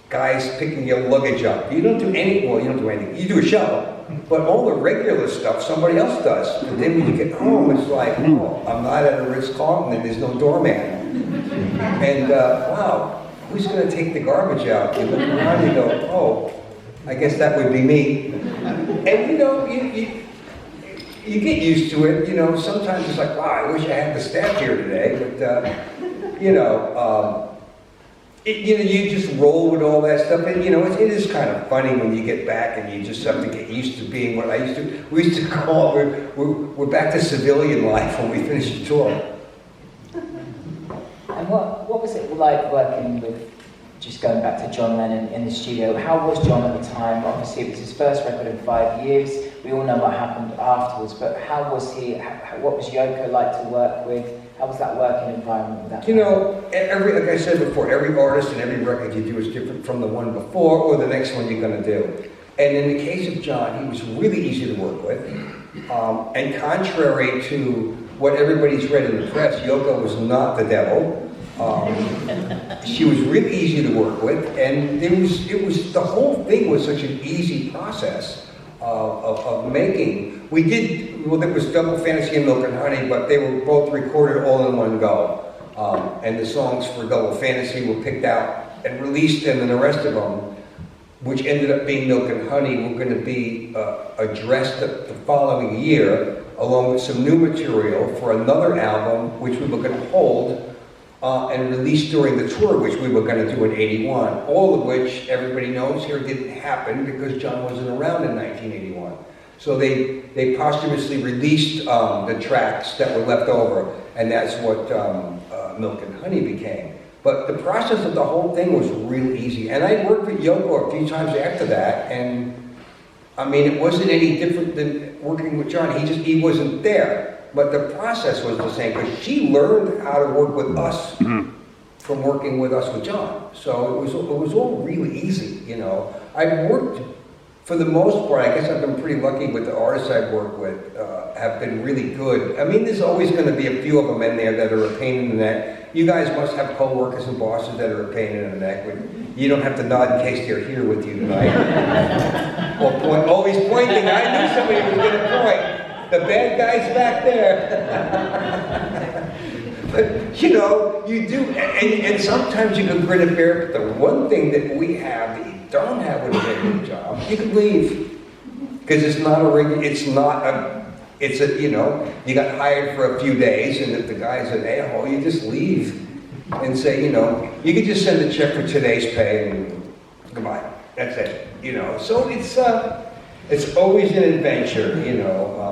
guys picking your luggage up. You don't do anything. You do a show, but all the regular stuff somebody else does. And then when you get home, it's like, oh, I'm not at a Ritz-Carlton and there's no doorman. And wow, who's going to take the garbage out? You look around and you go, oh, I guess that would be me. And you know, you get used to it. You know, sometimes it's like, wow, I wish I had the staff here today. But you know, you just roll with all that stuff. And you know, it is kind of funny when you get back and you just have to get used to being what I used to. We used to call we're back to civilian life when we finish the tour.
And what was it like working with, just going back to John Lennon in the studio? How was John at the time? Obviously, it was his first record in 5 years. We all know what happened afterwards, but how was he? What was Yoko like to work with? How was that working environment with that?
You know, like I said before, every artist and every record you do is different from the one before or the next one you're going to do. And in the case of John, he was really easy to work with. And contrary to what everybody's read in the press, Yoko was not the devil. She was really easy to work with, and it was the whole thing was such an easy process of making. We did, well, there was Double Fantasy and Milk and Honey, but they were both recorded all in one go. And the songs for Double Fantasy were picked out and released, and then the rest of them, which ended up being Milk and Honey, were going to be addressed the following year, along with some new material for another album, which we were going to hold and release during the tour, which we were going to do in '81, all of which everybody knows here didn't happen because John wasn't around in 1981. So they posthumously released the tracks that were left over, and that's what Milk and Honey became. But the process of the whole thing was real easy. And I worked with Yoko a few times after that, and I mean, it wasn't any different than working with John. He wasn't there. But the process was the same, because she learned how to work with us from working with us with John. So it was all really easy, you know. I've worked, for the most part, I guess I've been pretty lucky with the artists I've worked with, have been really good. I mean, there's always going to be a few of them in there that are a pain in the neck. You guys must have co-workers and bosses that are a pain in the neck. You don't have to nod in case they're here with you tonight. Or point, always pointing. I knew somebody was going to point. The bad guy's back there. But, you know, you do, and sometimes you can grin and bear it, but the one thing that we have that you don't have with a regular job, you can leave. Because it's not a regular, it's a, you know, you got hired for a few days, and if the guy's an a-hole, you just leave and say, you know, you can just send a check for today's pay and goodbye. That's it, you know. So it's always an adventure, you know.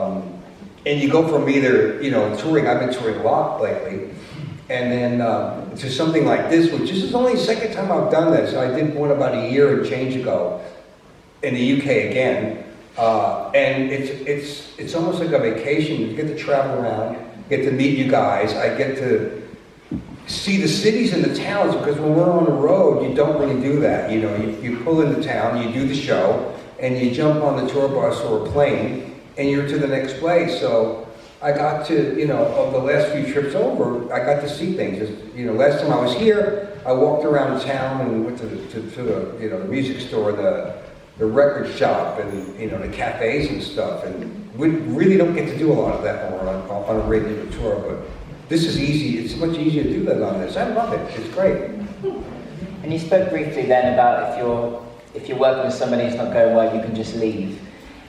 And you go from either, you know, touring, I've been touring a lot lately, and then to something like this, which this is only the second time I've done this. I did one about a year and change ago in the UK again. And it's almost like a vacation. You get to travel around, get to meet you guys. I get to see the cities and the towns, because when we're on the road, you don't really do that. You know, you pull into town, you do the show, and you jump on the tour bus or a plane, and you're to the next place. So I got to, you know, of the last few trips over, I got to see things. Just, you know, last time I was here, I walked around town and went to the you know, the music store, the record shop, and, you know, the cafes and stuff. And we really don't get to do a lot of that when we're on a regular tour. But this is easy. It's much easier to do that on this. I love it. It's great.
And you spoke briefly then about if you're working with somebody who's not going well, you can just leave.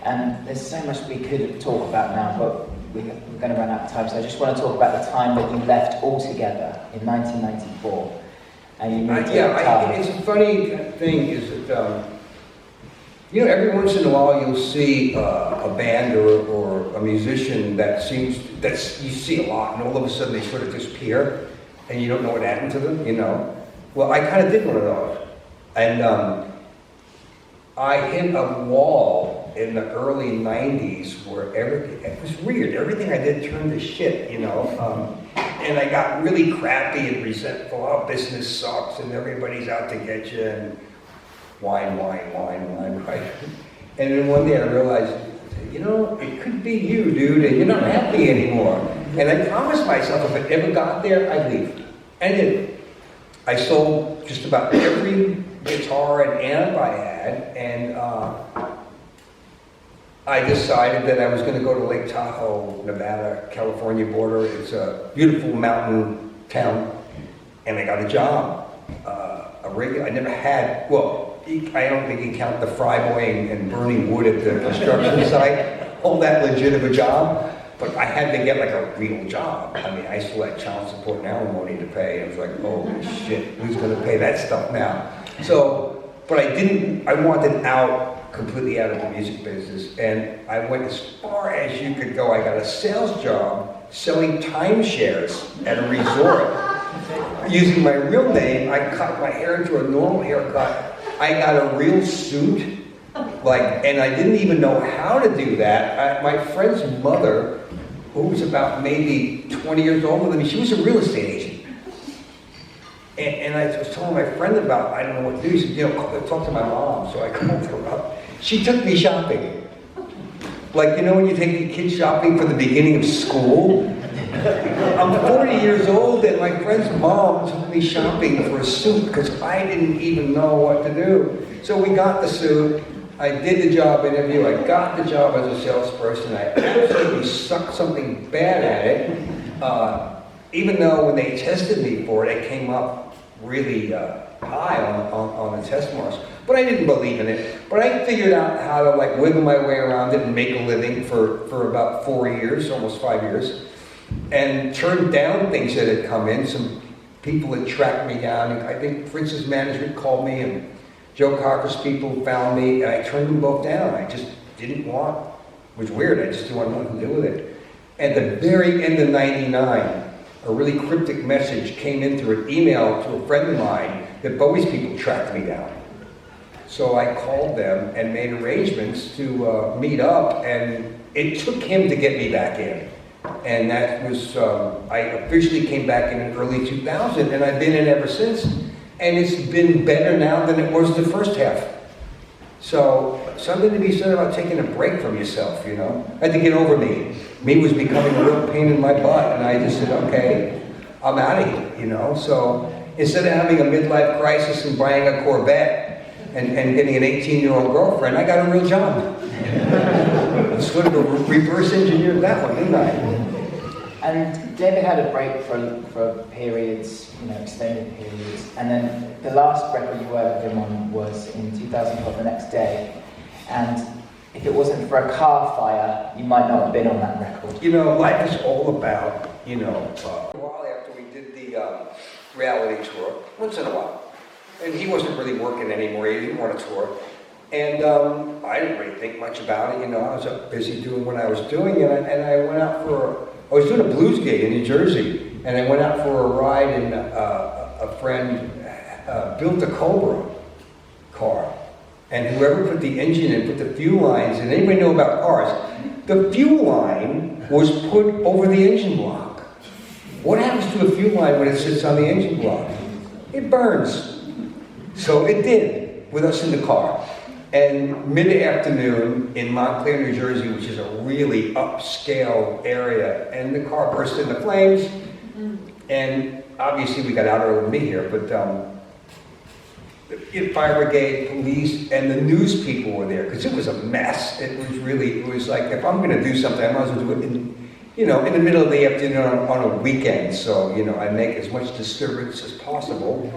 And there's so much we could talk about now, but we're going to run out of time. So I just want to talk about the time that you left altogether in 1994. And you moved to Guitarist.
It's a funny thing is that, you know, every once in a while you'll see a band or a musician that you see a lot, and all of a sudden they sort of disappear, and you don't know what happened to them, you know. Well, I kind of did one of those. And I hit a wall in the early 90s where it was weird. Everything I did turned to shit, you know. And I got really crappy and resentful. Oh, business sucks and everybody's out to get you, and whine, right? And then one day I realized, you know, it could be you, dude, and you're not happy anymore. And I promised myself if I ever got there, I'd leave. And I did. I sold just about every guitar and amp I had, and I decided that I was going to go to Lake Tahoe, Nevada, California border. It's a beautiful mountain town. and I got a job. I never had, well, I don't think you count the fryboy and burning wood at the construction site, all that legit of a job, but I had to get like a real job. I mean, I still had child support and alimony to pay. I was like, oh shit, who's gonna pay that stuff now? So, but I wanted out, completely out of the music business, and I went as far as you could go. I got a sales job selling timeshares at a resort. Using my real name, I cut my hair into a normal haircut. I got a real suit, and I didn't even know how to do that. My friend's mother, who was about maybe 20 years older than me, she was a real estate agent. And I was telling my friend about, I don't know what to do. He said, talk to my mom. So I called her up. She took me shopping. Like, when you take your kids shopping for the beginning of school? I'm 40 years old and my friend's mom took me shopping for a suit because I didn't even know what to do. So we got the suit, I did the job interview, I got the job as a salesperson, I absolutely sucked something bad at it. Even though when they tested me for it, it came up really high on the test marks. But I didn't believe in it. But I figured out how to wiggle my way around it and make a living for about 4 years, almost 5 years. And turned down things that had come in. Some people had tracked me down. I think Prince's management called me and Joe Cocker's people found me, and I turned them both down. I just didn't want. It was weird. I just didn't want nothing to do with it. At the very end of '99, a really cryptic message came in through an email to a friend of mine that Bowie's people tracked me down. So I called them and made arrangements to meet up, and it took him to get me back in. And that was, I officially came back in early 2000, and I've been in ever since. And it's been better now than it was the first half. So, something to be said about taking a break from yourself, I had to get over me. Me was becoming a real pain in my butt, and I just said, okay, I'm out of here, So, instead of having a midlife crisis and buying a Corvette and getting an 18-year-old girlfriend, I got a real job. I sort of reverse engineered that one, didn't I?
And David had a break for periods, extended periods, and then the last record you worked with him on was in 2012, The Next Day. And if it wasn't for a car fire, you might not have been on that record.
Life is all about, a while after we did the reality tour, once in a while, and he wasn't really working anymore, he didn't want to tour. And I didn't really think much about it, I was busy doing what I was doing, and I went out I was doing a blues gig in New Jersey, and I went out for a ride, and a friend built a Cobra car. And whoever put the engine in, put the fuel lines in, anybody know about cars? The fuel line was put over the engine block. What happens to a fuel line when it sits on the engine block? It burns. So it did, with us in the car. And mid-afternoon in Montclair, New Jersey, which is a really upscale area, and the car burst into flames. And obviously we got out early to be here, but the fire brigade, police, and the news people were there because it was a mess. It was like, if I'm going to do something, I might as well do it in the middle of the afternoon on a weekend. So, I make as much disturbance as possible.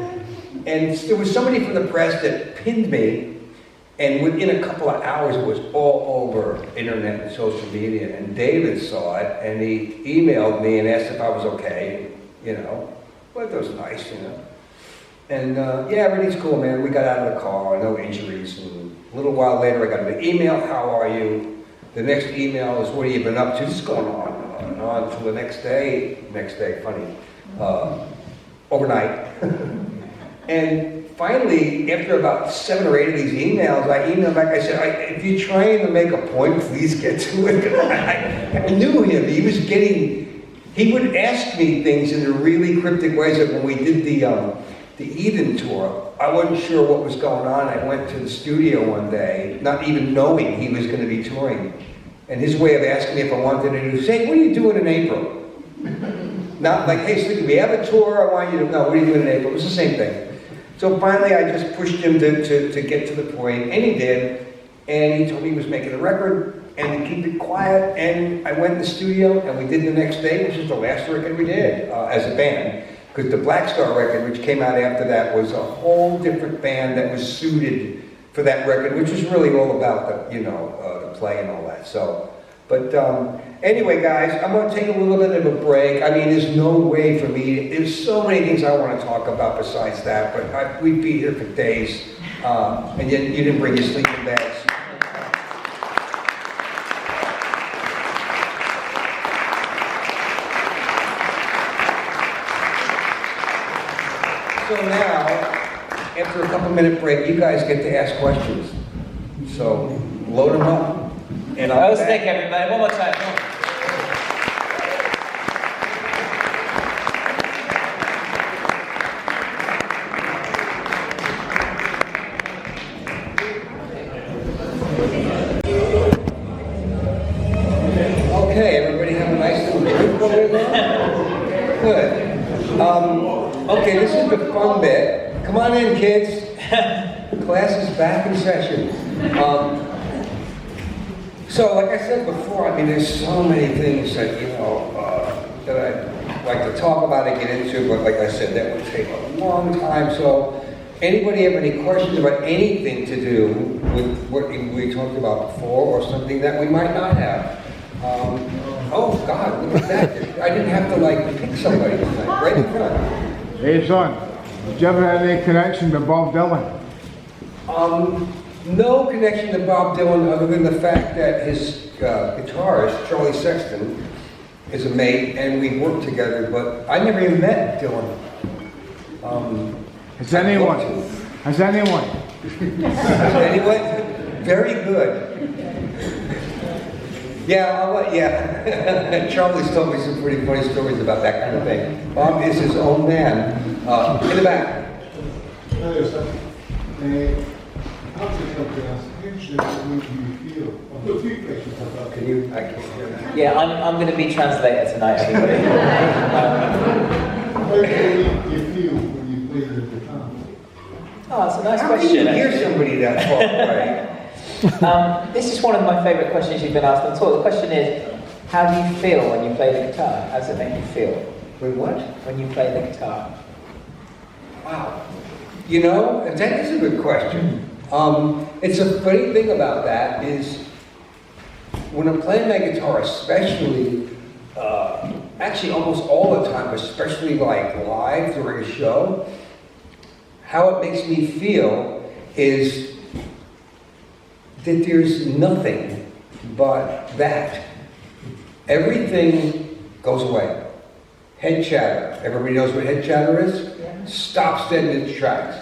And there was somebody from the press that pinned me. And within a couple of hours, it was all over internet and social media. And David saw it, and he emailed me and asked if I was okay, But that was nice, And yeah, everything's cool, man. We got out of the car, no injuries. And a little while later, I got an email, how are you? The next email is, what have you been up to? This is going on and on until the next day, funny, overnight. And finally, after about 7 or 8 of these emails, I emailed back, I said, if you're trying to make a point, please get to it. I knew him. He would ask me things in the really cryptic ways. That when we did the Eden tour, I wasn't sure what was going on. I went to the studio one day, not even knowing he was going to be touring. And his way of asking me if I wanted to do, say, what are you doing in April? Not like, hey, Slicky, we have a tour, I want you to know, what are you doing in April? It was the same thing. So finally, I just pushed him to get to the point, and he did. And he told me he was making a record, and to keep it quiet. And I went in the studio, and we did The Next Day, which is the last record we did as a band. Because the Black Star record, which came out after that, was a whole different band that was suited for that record, which was really all about the, the play and all that. So, but anyway, guys, I'm going to take a little bit of a break. I mean, there's no way for me. There's so many things I want to talk about besides that, but we'd be here for days. And yet you didn't bring your sleeping bags. So now, after a couple-minute break, you guys get to ask questions. So load them up. And I'll
Let's thank everybody. One more time. Come on.
Okay, everybody have a nice little drink over there? Good. Okay, this is the fun bit. Come on in, kids. Class is back in session. So, like I said before, I mean, there's so many things that, that I'd like to talk about and get into, but like I said, that would take a long time. So, anybody have any questions about anything to do with what we talked about before, or something that we might not have? Oh, God, look at that. I didn't have to, pick somebody tonight, right in front.
Hey, son, did you ever have any connection to Bob Dylan?
No connection to Bob Dylan other than the fact that his guitarist, Charlie Sexton, is a mate and we worked together, but I never even met Dylan.
Has anyone? Has anyone?
Anyway, very good. Yeah, Charlie's told me some pretty funny stories about that kind of thing. Bob is his own man. In the back. Can you? I can't hear that.
Yeah, I'm going to be translator tonight, everybody.
How do you feel when you play the guitar?
Oh, that's a nice
How
question.
can you hear
actually.
somebody that far away?
This is one of my favourite questions you've been asked on tour. The question is, how do you feel when you play the guitar? How does it make you feel?
Wait, what?
When you play the guitar?
Wow. That is a good question. It's a funny thing about that is when I'm playing my guitar, especially, actually almost all the time, especially live during a show, how it makes me feel is that there's nothing but that. Everything goes away. Head chatter. Everybody knows what head chatter is?
Yeah.
Stops dead in its tracks.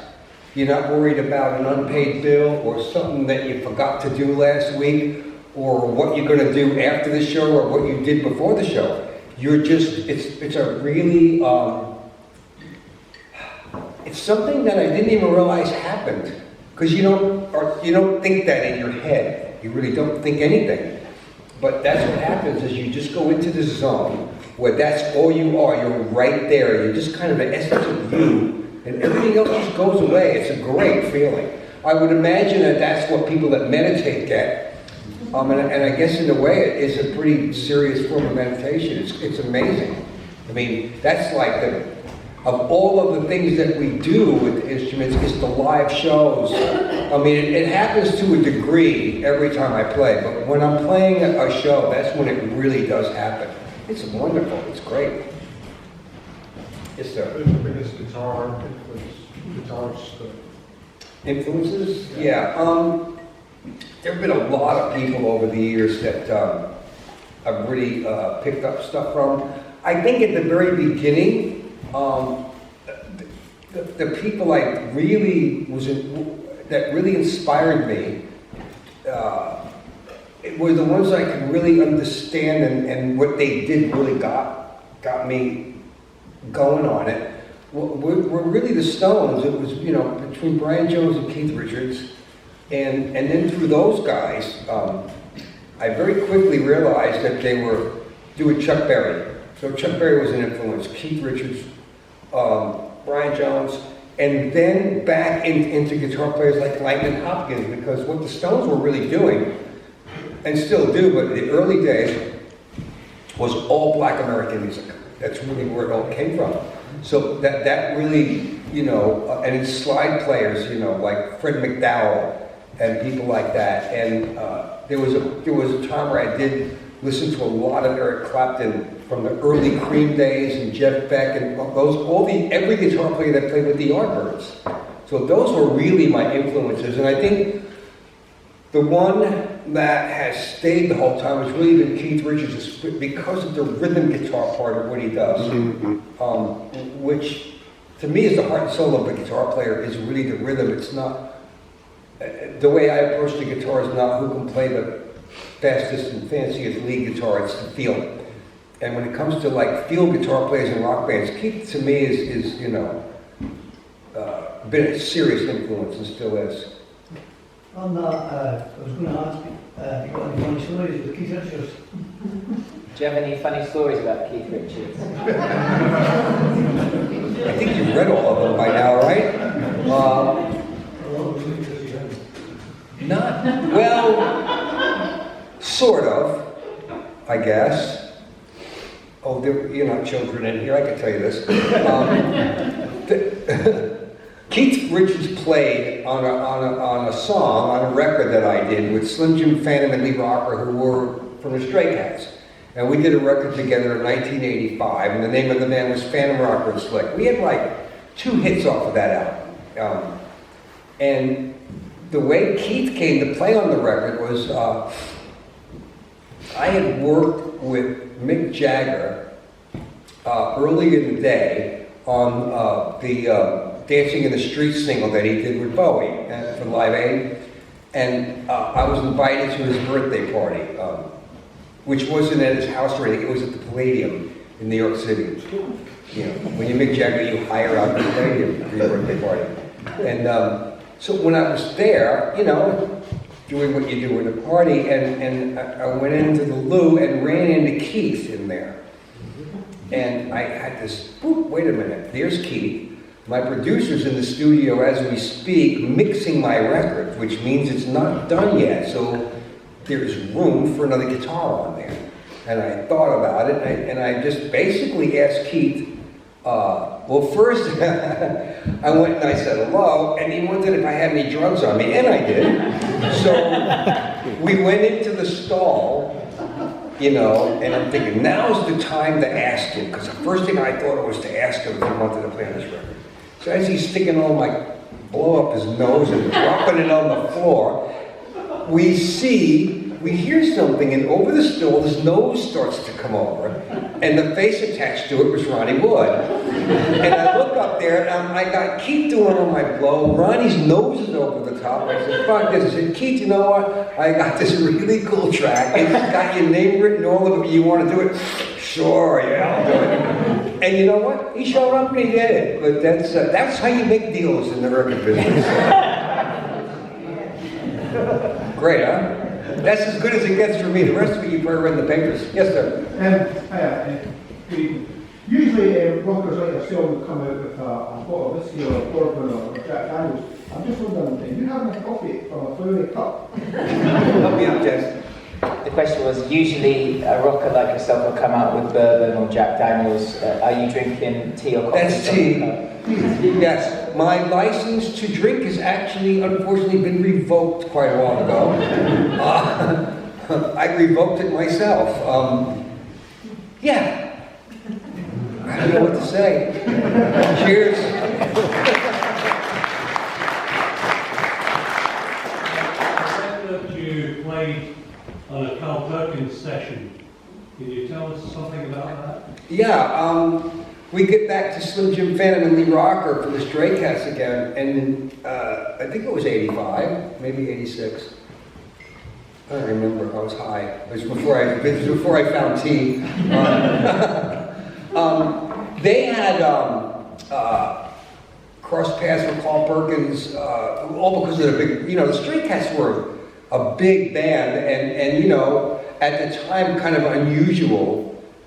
You're not worried about an unpaid bill or something that you forgot to do last week or what you're going to do after the show or what you did before the show. You're just, it's a really, it's something that I didn't even realize happened. Because you don't think that in your head. You really don't think anything. But that's what happens is you just go into this zone where that's all you are. You're right there. You're just kind of an essence of you. And everything else just goes away. It's a great feeling. I would imagine that that's what people that meditate get. And I guess in a way it is a pretty serious form of meditation. It's amazing. I mean, that's of all of the things that we do with instruments, it's the live shows. I mean, it happens to a degree every time I play, but when I'm playing a show, that's when it really does happen. It's wonderful. It's great. Yes, sir.
Who's the biggest guitarist?
Influences? Yeah. There have been a lot of people over the years that I've really picked up stuff from. I think at the very beginning, the people that really inspired me were the ones I could really understand, and what they did really got me going on it. Were really the Stones. It was between Brian Jones and Keith Richards, and then through those guys, I very quickly realized that they were doing Chuck Berry. So Chuck Berry was an influence. Keith Richards, Brian Jones, and then back into guitar players like Lightning Hopkins, because what the Stones were really doing, and still do, but in the early days, was all black American music. That's really where it all came from. So that really, and it's slide players, like Fred McDowell and people like that. And there was a time where I did listen to a lot of Eric Clapton from the early Cream days and Jeff Beck and every guitar player that played with the Yardbirds. So those were really my influences. And I think the one that has stayed the whole time has really been Keith Richards, because of the rhythm guitar part of what he does, which to me is the heart and soul of a guitar player, is really the rhythm. It's not, the way I approach the guitar is not who can play the fastest and fanciest lead guitar, it's the feel. And when it comes to like field guitar players in rock bands, Keith to me is been a serious influence and still is.
On that, I was going to ask you, have you got any funny stories with Keith Richards?
Do you have any funny stories about Keith Richards?
I think you've read all of them by now, right? Not, well, sort of, I guess. Oh, you're not children in here, I can tell you this. Keith Richards played on a song, on a record that I did with Slim Jim Phantom and Lee Rocker, who were from the Stray Cats. And we did a record together in 1985, and the name of the band was Phantom Rocker and Slick. We had like 2 hits off of that album. And the way Keith came to play on the record was, I had worked with Mick Jagger early in the day on the Dancing in the Street single that he did with Bowie for Live Aid. And I was invited to his birthday party, which wasn't at his house or anything, it was at the Palladium in New York City. When you Mick Jagger, you hire out the Palladium for your birthday party. And so when I was there, doing what you do at a party, and I went into the loo and ran into Keith in there. And I had this, wait a minute, there's Keith. My producer's in the studio as we speak, mixing my record, which means it's not done yet, so there's room for another guitar on there. And I thought about it, and I just basically asked Keith, well, first, I went and I said hello, and he wanted if I had any drugs on me, and I did. So we went into the stall, and I'm thinking, now's the time to ask him, because the first thing I thought was to ask him if he wanted to play on this record. So as he's sticking all my blow up his nose and dropping it on the floor, we hear something, and over the stool, his nose starts to come over, and the face attached to it was Ronnie Wood. And I look up there, and I got Keith doing all my blow. Ronnie's nose is over the top. I said, fuck this. I said, Keith, you know what? I got this really cool track. It's got your name written all over it. You want to do it? Sure, yeah, I'll do it. And you know what? He showed up and he did it. But that's how you make deals in the record business. Great, huh? That's as good as it gets for me. The rest of it you probably read in the papers. Yes, sir.
Usually rockers like yourself will come out with a bottle of whiskey or a bourbon or Jack Daniels. I'm just wondering, do you have any coffee from a fluid cup?
Help me out, Jess.
The question was, usually a rocker like yourself will come out with bourbon or Jack Daniels. Are you drinking tea or coffee?
That's tea. Yes. My license to drink has actually, unfortunately, been revoked quite a while ago. I revoked it myself. Yeah. I don't know what to say. Cheers.
That you played on a Carl Perkins session. Can you tell us something about that?
Yeah, we get back to Slim Jim Phantom and Lee Rocker for the Stray Cats again, and I think it was 85, maybe 86. I don't remember, I was high. It was before I found tea. They had crossed paths with Carl Perkins, all because of the big, the Stray Cats were a big band, and at the time kind of unusual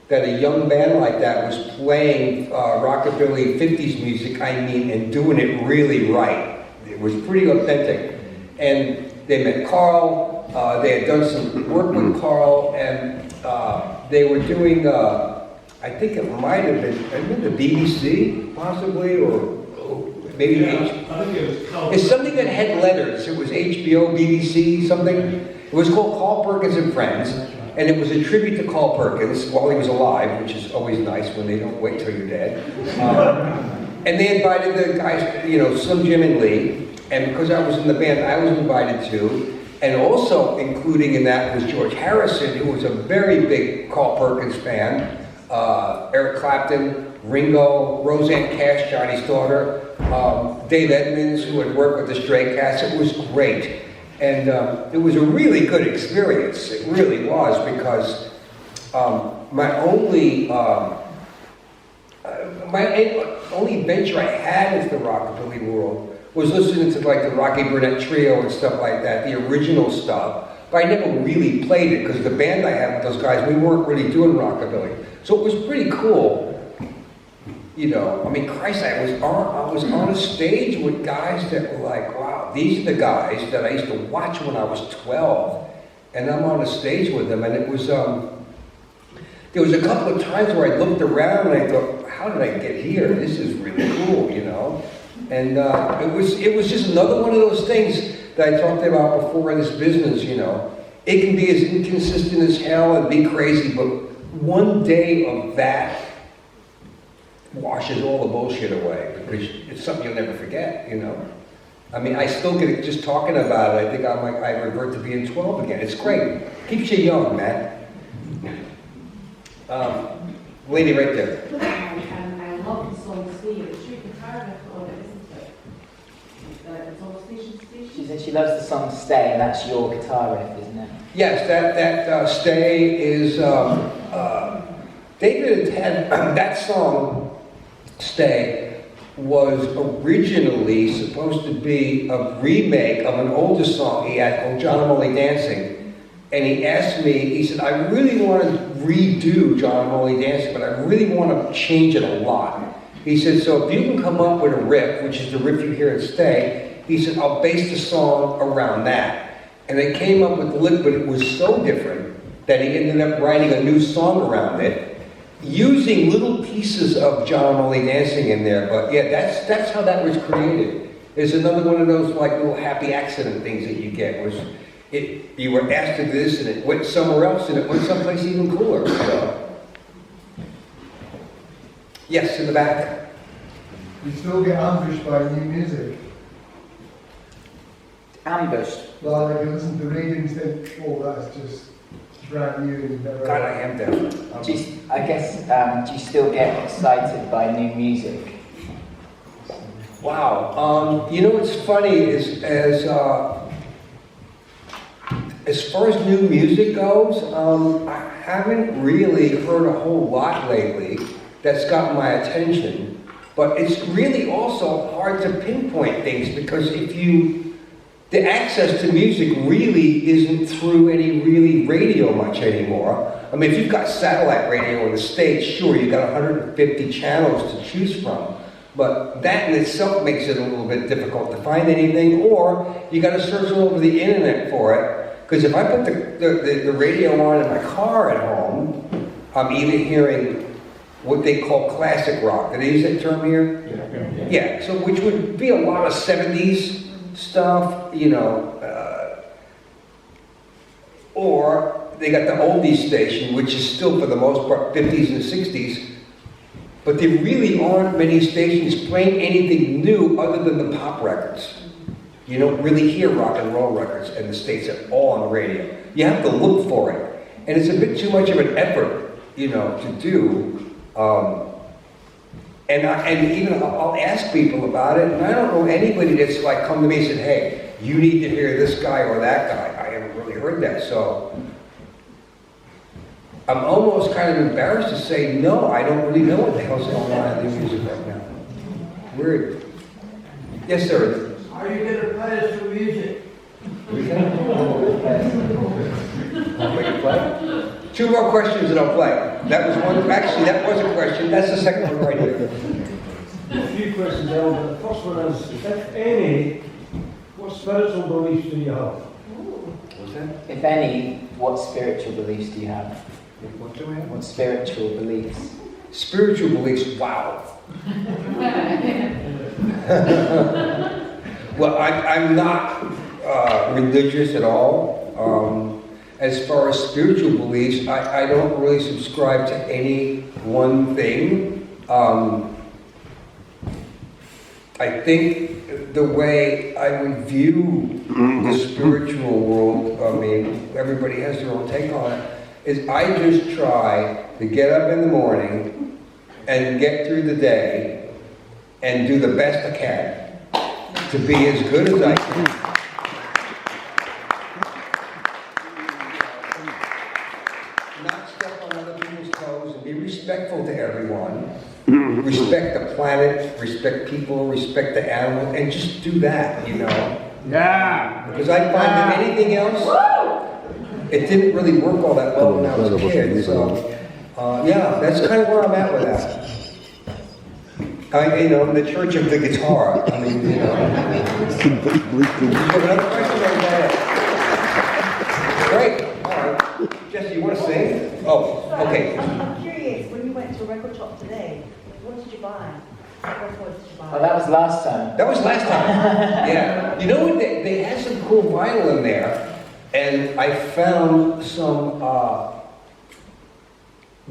that a young band like that was playing rockabilly 50s music, and doing it really right. It was pretty authentic. And they met Carl, they had done some work with Carl, and they were doing I think it might have been, I remember the BBC, possibly, or maybe
Yeah, I think it was Cal.
It's something that had letters. It was HBO, BBC, something. It was called Carl Perkins and Friends, and it was a tribute to Carl Perkins while he was alive, which is always nice when they don't wait till you're dead. And they invited the guys, you know, Slim Jim and Lee, and because I was in the band, I was invited too. And also including in that was George Harrison, who was a very big Carl Perkins fan, Eric Clapton, Ringo, Roseanne Cash, Johnny's daughter, Dave Edmonds, who had worked with the Stray Cats. It was great. And it was a really good experience. It really was, because my only venture I had into the rockabilly world was listening to like the Rocky Burnett Trio and stuff like that, the original stuff. But I never really played it because the band I had with those guys, we weren't really doing rockabilly. So it was pretty cool. You know, I mean, Christ, I was on a stage with guys that were like, wow, these are the guys that I used to watch when I was 12. And I'm on a stage with them, and it was, there was a couple of times where I looked around and I thought, how did I get here? This is really cool, you know? And it was just another one of those things that I talked about before in this business, you know. It can be as inconsistent as hell and be crazy, but one day of that washes all the bullshit away, because it's something you'll never forget, you know. I mean, I still get it just talking about it. I think I'm like, I revert to being 12 again. It's great. Keeps you young, man. Lady right there.
I love the song Stay. It's your guitar riff on it, isn't it? It's all station.
She said she loves the song Stay, and that's your guitar riff, isn't it?
Yes, that Stay is, David had, that song, Stay, was originally supposed to be a remake of an older song he had called John and Molly Dancing. And he asked me, he said, I really want to redo John and Molly Dancing, but I really want to change it a lot. He said, so if you can come up with a riff, which is the riff you hear in Stay, he said, I'll base the song around that. And they came up with the lick, but it was so different that he ended up writing a new song around it, using little pieces of John and Molly Dancing in there. But yeah, that's how that was created. It's another one of those like little happy accident things that you get, was you were asked to do this and it went somewhere else and it went someplace even cooler. So. Yes, in the back.
You still get ambushed by new music.
Ambushed.
Well, like you listen to the radio and you think, oh, that's just brand new and never.
God, I am down.
Do you still get excited by new music?
Wow. You know what's funny is as far as new music goes, I haven't really heard a whole lot lately that's gotten my attention. But it's really also hard to pinpoint things, because the access to music really isn't through any really radio much anymore. I mean, if you've got satellite radio in the States, sure, you've got 150 channels to choose from. But that in itself makes it a little bit difficult to find anything, or you got to search all over the internet for it. Because if I put the radio on in my car at home, I'm either hearing what they call classic rock. Did they use that term here? Yeah. So which would be a lot of 70s stuff, you know, or they got the oldies station, which is still for the most part 50s and 60s, but there really aren't many stations playing anything new other than the pop records. You don't really hear rock and roll records in the States at all on the radio. You have to look for it, and it's a bit too much of an effort, you know, to do. And even I'll ask people about it, and I don't know anybody that's like come to me and said, hey, you need to hear this guy or that guy. I haven't really heard that, so I'm almost kind of embarrassed to say, no, I don't really know what the hell's going on in the music right now. Weird. Yes, sir.
Are you going to play us some music?
We can. Play? 2 more questions and I'll play. That was one. Actually, that was a question. That's the second one right here.
A few questions, Earl, but the first one is, if any, what spiritual beliefs do you have?
What's that?
If any, what spiritual beliefs do you have?
What do I have?
What spiritual beliefs?
Spiritual beliefs, wow. Well, I'm not religious at all. As far as spiritual beliefs, I don't really subscribe to any one thing. I think the way I would view the spiritual world, I mean, everybody has their own take on it, is I just try to get up in the morning and get through the day and do the best I can to be as good as I can. Not step on other people's toes and be respectful to everyone. Respect the planet, respect people, respect the animals, and just do that, you know?
Yeah.
Because I find that anything else, it didn't really work all that well when I was a kid. So, yeah, that's kind of where I'm at with that. You know, in the church of the guitar. I mean, you know. You have another question or that? Great. All right. Jesse, you want to sing? Oh, okay.
I'm curious, when you went to a record shop today, what did you buy? What records did you buy?
Oh, that was last time.
That was last time. Yeah. You know what? They had some cool vinyl in there, and I found some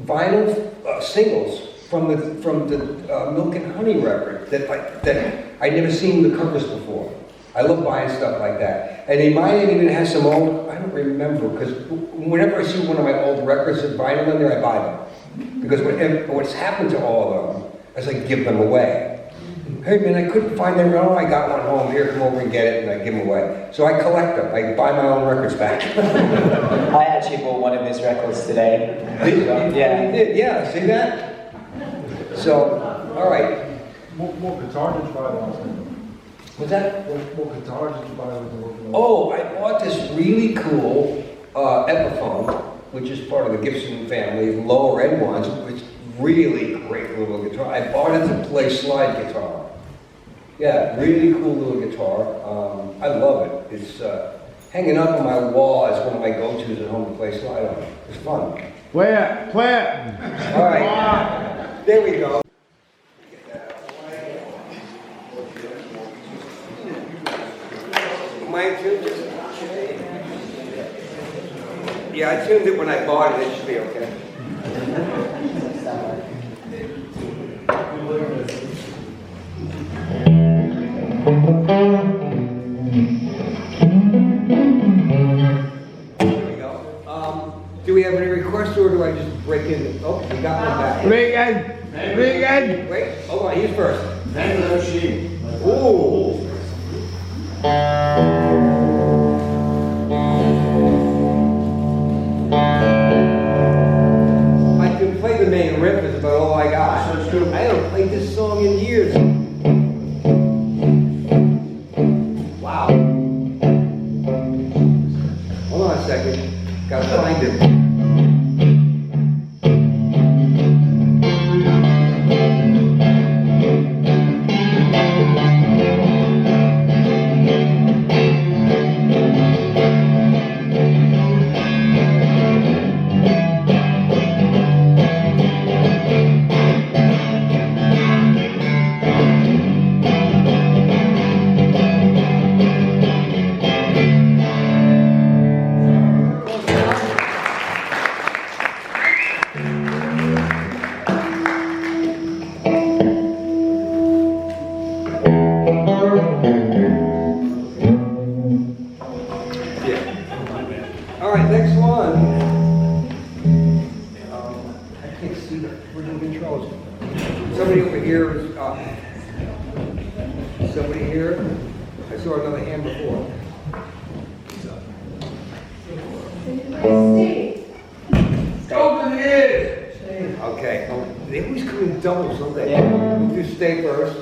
vinyl singles from the Milk and Honey record that I'd never seen the covers before. I love buying stuff like that. And they might even have some old, I don't remember, because whenever I see one of my old records of vinyl in there, I buy them. Because what's happened to all of them is I give them away. Hey man, I couldn't find them. Oh, I got one home. Here, come over and get it, and I give them away. So I collect them. I buy my own records back.
I actually bought one of his records today. Yeah.
You did? Yeah, see that? So, all right.
What guitar did you buy last night?
What's that?
What guitar did you buy with the working?
Oh, I bought this really cool Epiphone, which is part of the Gibson family, the lower end ones. It's really great little guitar. I bought it to play slide guitar. Yeah, really cool little guitar. I love it. It's hanging up on my wall as one of my go-tos at home to play slide on. It's fun.
Play it.
All right. There we go. My tune just... Yeah, I tuned it when I bought it. It should be okay. There we go. Do we have any requests, or do I just break in? Oh, we got one back.
Break in.
Wait, hold on, he's first.
She.
Ooh. I can play the main riff, is about all I got. I haven't played this song in years. Wow. Hold on a second. Gotta find it. All right, next one. I can't see the freaking controls. Somebody over here is, somebody here? I saw another hand before.
Open the ears.
Okay, they always come in doubles, don't they?
Yeah.
You stay first.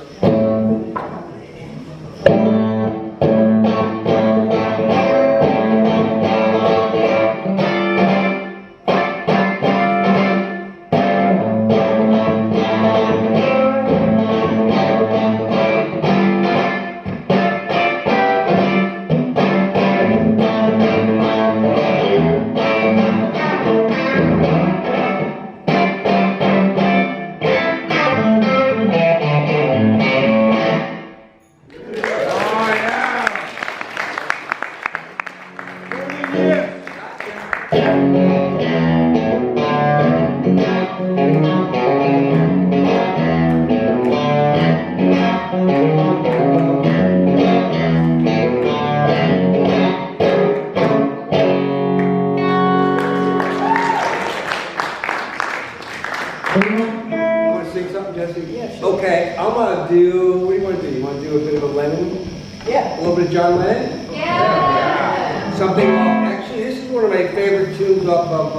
do a bit of a Lennon?
Yeah.
A little bit of John Lennon?
Yeah.
Something off, actually, this is one of my favorite tunes off of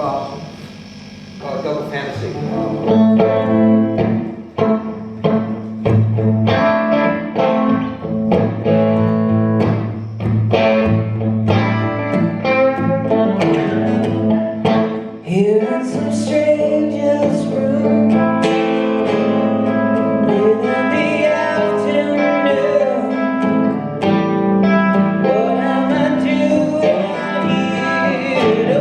Double Fantasy.
Here in some stranger's room, in the afternoon, what am I doing here? In the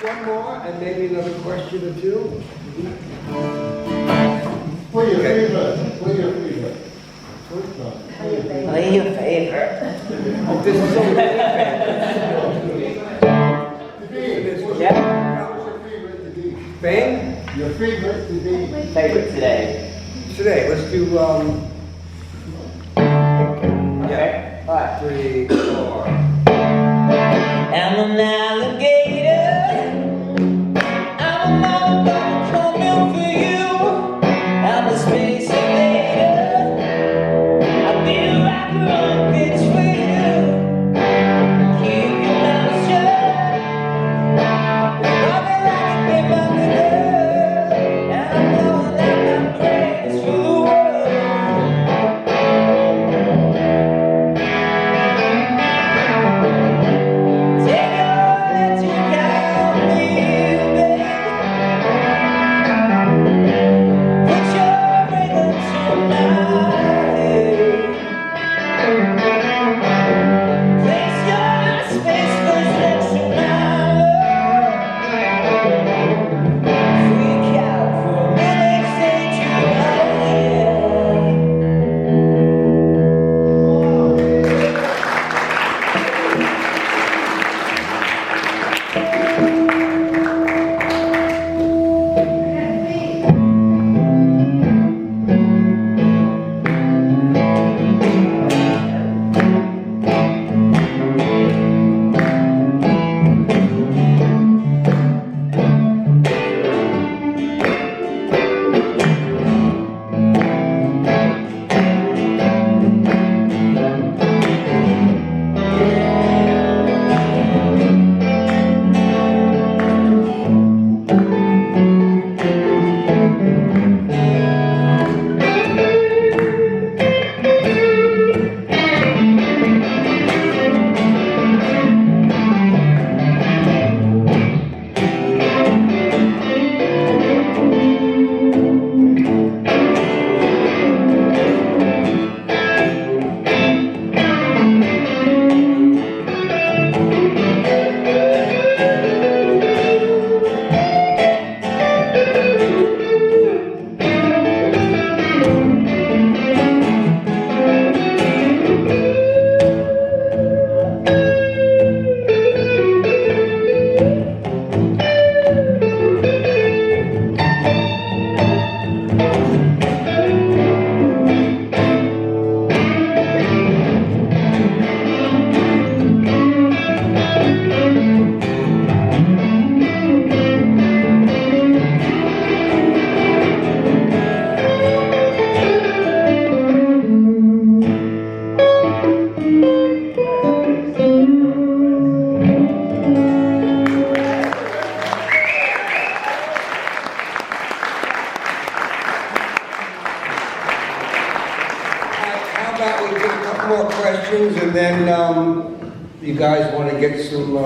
One more, and maybe another question or two.
What your favorite? What your favorite? First one.
Play your favorite.
Oh, this is so
Today.
Yeah.
What was your favorite today?
Bang?
Your favorite today?
Favorite today.
Today, let's do,
Okay. All right.
3, 4.
I'm an alligator. I'm a motherfucker coming for you. I'm a space invader. I'll be a rocker on bitch for you. Keep your mouth shut. Rub it like a big monkey girl. And I know that my praise for the world.
get some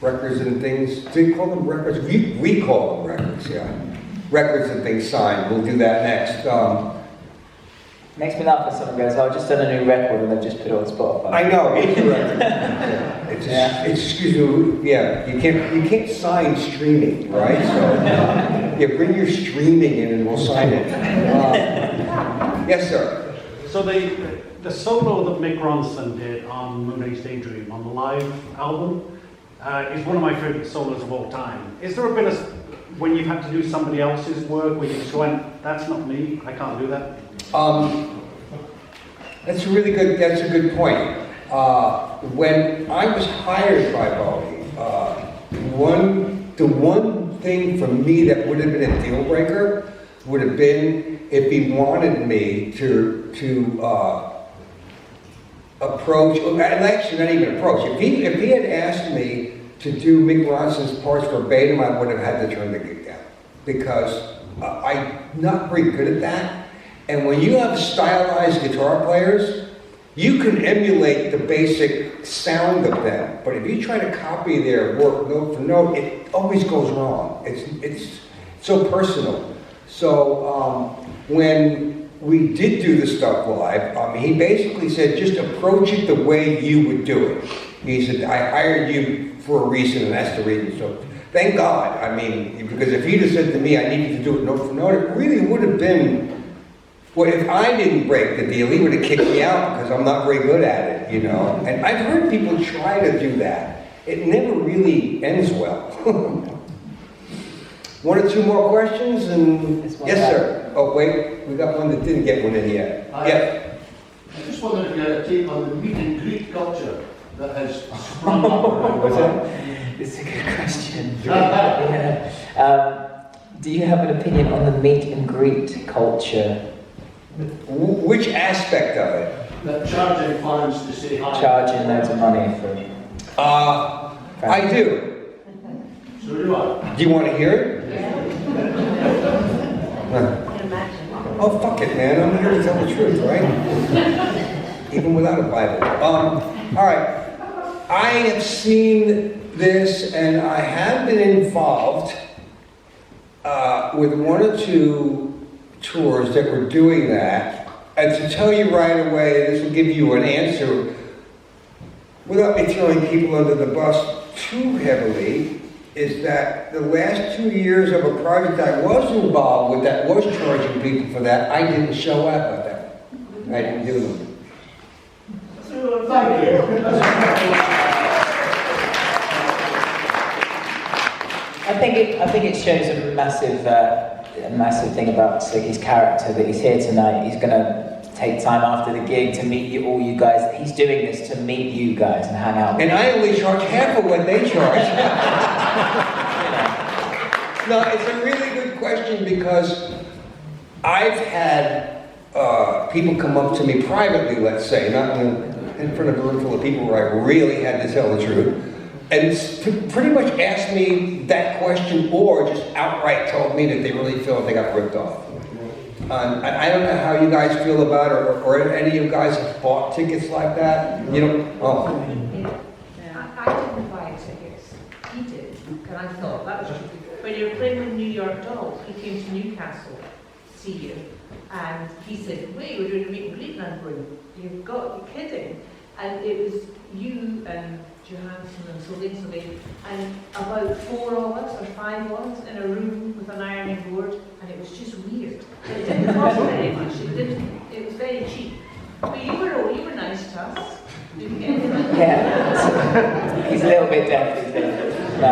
records and things. Do you call them records? We call them records, yeah. Records and things signed. We'll do that next.
Makes me laugh when someone goes, "Oh, I've just done a new record," and they've just put it on Spotify.
I know, it's a record. Yeah. It's, excuse me, yeah, you can't sign streaming, right? So, yeah, bring your streaming in and we'll sign it. Yes, sir.
So the solo that Mick Ronson did on Moon Age Daydream on the live album is one of my favourite solos of all time. Is there a bit of, when you've had to do somebody else's work, where you just went, that's not me, I can't do that?
That's a good point. When I was hired by Bowie, the one thing for me that would have been a deal breaker would have been if he wanted me to approach, and actually not even approach. If he had asked me to do Mick Ronson's parts verbatim, I would have had to turn the gig down because I'm not very good at that. And when you have stylized guitar players, you can emulate the basic sound of them, but if you try to copy their work note for note, it always goes wrong. It's so personal. So when we did do the stuff live, he basically said, just approach it the way you would do it. He said, I hired you for a reason, and that's the reason. So thank God. I mean, because if he'd have said to me, I needed to do it note for note, it really would have been. Well, if I didn't break the deal, he would have kicked me out because I'm not very good at it, you know. And I've heard people try to do that. It never really ends well. One or two more questions, and yes, sir. Oh, wait, we got one that didn't get one in yet. Yeah.
I just wondered if you had a take on the meet and greet culture that has sprung up around.
What's that?
It's a good question. Do you have an opinion on the meet and greet culture?
Which aspect of it?
That charging fans to say hi.
Charging loads of money for.
I do.
So do I.
Do you want to hear it?
Yeah. I can imagine.
Oh, fuck it, man. I'm here to tell the truth, right? Even without a Bible. All right. I have seen this, and I have been involved with one or two tours that were doing that. And to tell you right away, this will give you an answer without me throwing people under the bus too heavily, is that the last 2 years of a project I was involved with that was charging people for that, I didn't show up at that. I didn't do them.
Thank you.
I think it shows a massive thing about Slicky's character, that he's here tonight. He's going to take time after the gig to meet you, all you guys. He's doing this to meet you guys and hang out with
And I only charge half of what they charge. No, it's a really good question because I've had people come up to me privately, let's say, not in front of a room full of people where I really had to tell the truth, and pretty much asked me that question, or just outright told me that they really feel they got ripped off. I don't know how you guys feel about it, or any of you guys have bought tickets like that. You know,
I didn't buy tickets. He did, and I thought that was when you were playing with New York Dolls. He came to Newcastle to see you, and he said, "Wait, we're doing a meet and greet," and I'm going, you're kidding!" And it was you and Johansson and Sylvain, and about 4 of us or 5 of us in a room with an ironing board, and it was just weird. It didn't cost very much. It was very cheap. But you were nice to us. Did you get anything?
Yeah. He's a little bit deaf. No.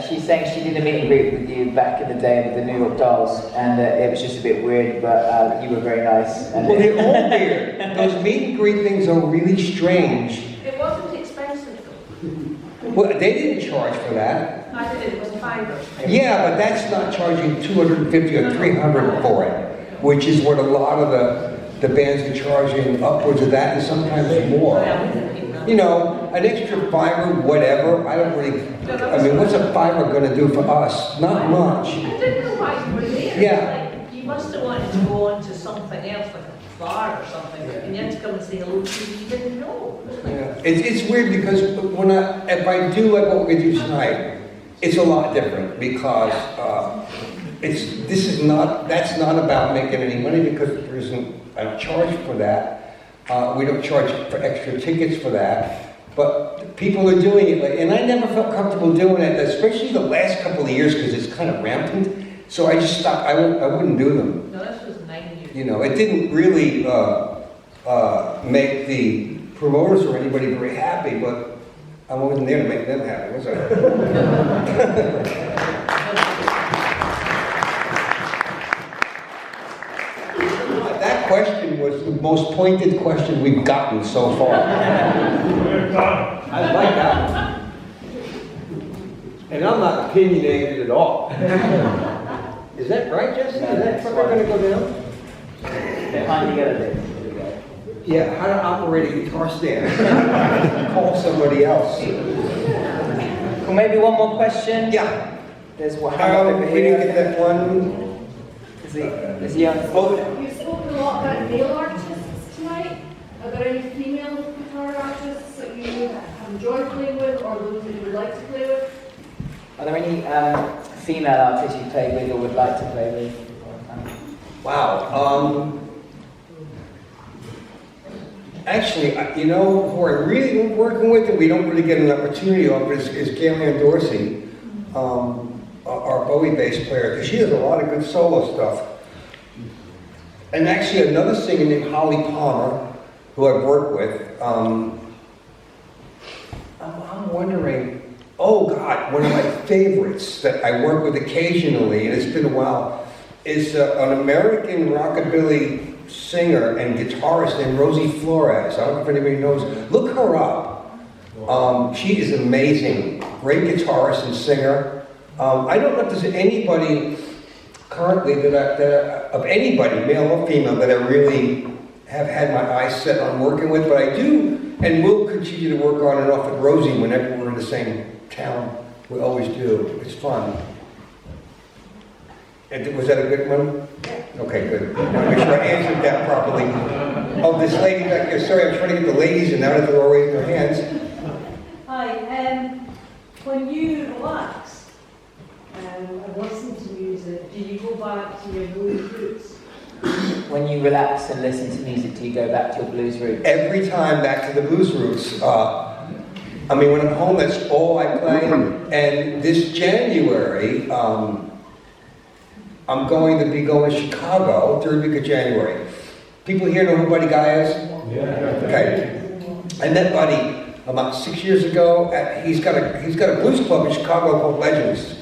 She's saying she did a meet and greet with you back in the day with the New York Dolls, and it was just a bit weird, but you were very nice. And
well, they're all weird. Those meet and greet things are really strange.
It wasn't expensive though.
Well, they didn't charge for that.
I did it was $5.
Yeah, but that's not charging $250 or $300 for it, which is what a lot of the bands are charging, upwards of that and sometimes more. You know, an extra $5, whatever, I don't really, I mean, what's a $5 going to do for us? Not much.
I didn't know why you were there.
Yeah.
Like, you must have wanted to go on to something else, like a bar or something, and you had to come and say hello to people you didn't know.
Yeah. It's weird because if I do like what we do tonight, it's a lot different because that's not about making any money because there isn't a charge for that. We don't charge for extra tickets for that. But people are doing it, and I never felt comfortable doing it, especially the last couple of years because it's kind of rampant. So I just stopped. I wouldn't do them.
No, this was 9 years.
You know, it didn't really make the promoters or anybody very happy, but I wasn't there to make them happy, was I? That question was the most pointed question we've gotten so far. I like that one. And I'm not opinionated at all. Is that right, Jesse? Is that trucker going to go down?
Behind the other
Yeah, how to operate a guitar stand. Call somebody else.
Well, maybe one more question?
Yeah.
There's one.
We didn't get that one.
Is he on?
You've spoken a lot about male artists tonight. Are there any female guitar artists that you have enjoyed playing with, or those that you would like to play with?
Are there any female artists you play with or would like to play with?
Wow. Actually, you know, who I really been working with and we don't really get an opportunity of is Galen Dorsey, our Bowie bass player, because she does a lot of good solo stuff. And actually another singer named Holly Palmer, who I've worked with. I'm wondering, oh God, one of my favorites that I work with occasionally, and it's been a while, is an American rockabilly singer and guitarist named Rosie Flores. I don't know if anybody knows. Look her up. She is amazing. Great guitarist and singer. I don't know if there's anybody currently of anybody, male or female, that I really have had my eyes set on working with, but I do and will continue to work on and off with Rosie whenever we're in the same town. We always do. It's fun. And was that a good one? Okay, good. I want to make sure I answered that properly. Oh, this lady back here, sorry, I'm trying to get the ladies and now that they're all raising their hands.
Hi, when you relax and listen to music, do you go back to your blues roots?
When you relax and listen to music, do you go back to your blues roots?
Every time back to the blues roots. I mean, when I'm home, that's all I play. And this January, I'm going to be going to Chicago, third week of January. People here know who Buddy Guy is?
Yeah.
Okay. I met Buddy about 6 years ago. He's got a blues club in Chicago called Legends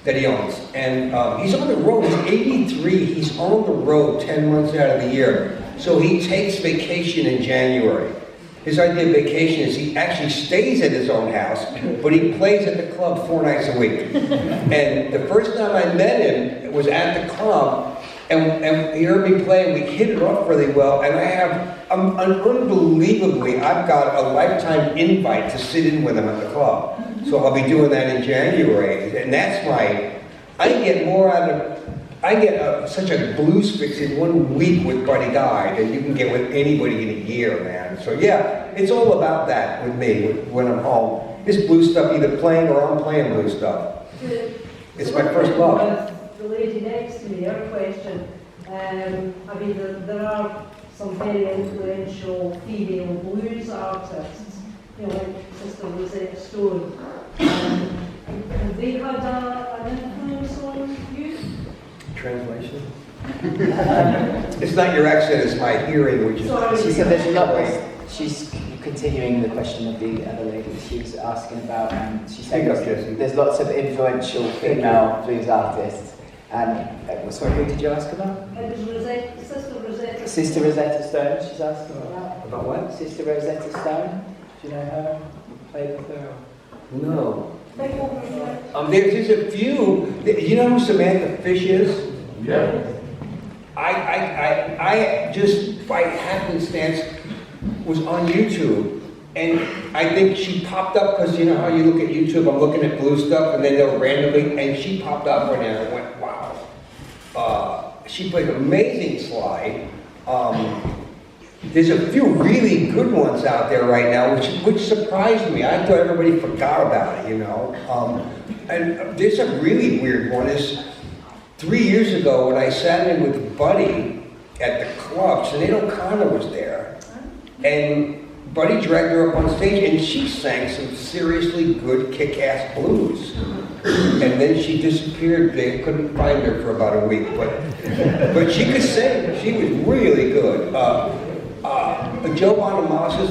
that he owns. And he's on the road. He's 83. He's on the road 10 months out of the year. So he takes vacation in January. His idea of vacation is he actually stays at his own house, but he plays at the club 4 nights a week. And the first time I met him was at the club, and he heard me play, and we hit it off really well. And I have, unbelievably, I've got a lifetime invite to sit in with him at the club. So I'll be doing that in January, and that's I get more out of. I get such a blues fix in 1 week with Buddy Guy that you can get with anybody in a year, man. So yeah, it's all about that with me when I'm home. This blues stuff, either playing or I'm playing blues stuff. It's my first love.
The lady next to me, her question, I mean, there are some very influential female blues artists, you know, like Sister Rosetta Stone. Have they had an influence on you?
Translation? It's not your accent, it's my hearing, which is...
Sorry.
She said there's a lot. She's continuing the question of the other lady. She was asking about, she said there's lots of influential female blues artists. And, sorry, who did you ask about?
It was Sister Rosetta.
Sister Rosetta Stone, she's asking about.
About what?
Sister Rosetta Stone? Do you know her? Played with her?
No.
Big over here.
There's a few. You know who Samantha Fish is?
Yeah.
I just by happenstance was on YouTube, and I think she popped up because you know how you look at YouTube. I'm looking at blue stuff, and then they'll randomly, and she popped up right there. And I went, wow. She played amazing slide. There's a few really good ones out there right now, which surprised me. I thought everybody forgot about it, you know. And there's a really weird one. Is 3 years ago when I sat in with Buddy at the club, Sinead O'Connor was there, and Buddy dragged her up on stage, and she sang some seriously good kick-ass blues. And then she disappeared. They couldn't find her for about a week, but she could sing. She was really good. Joe Bonamassa,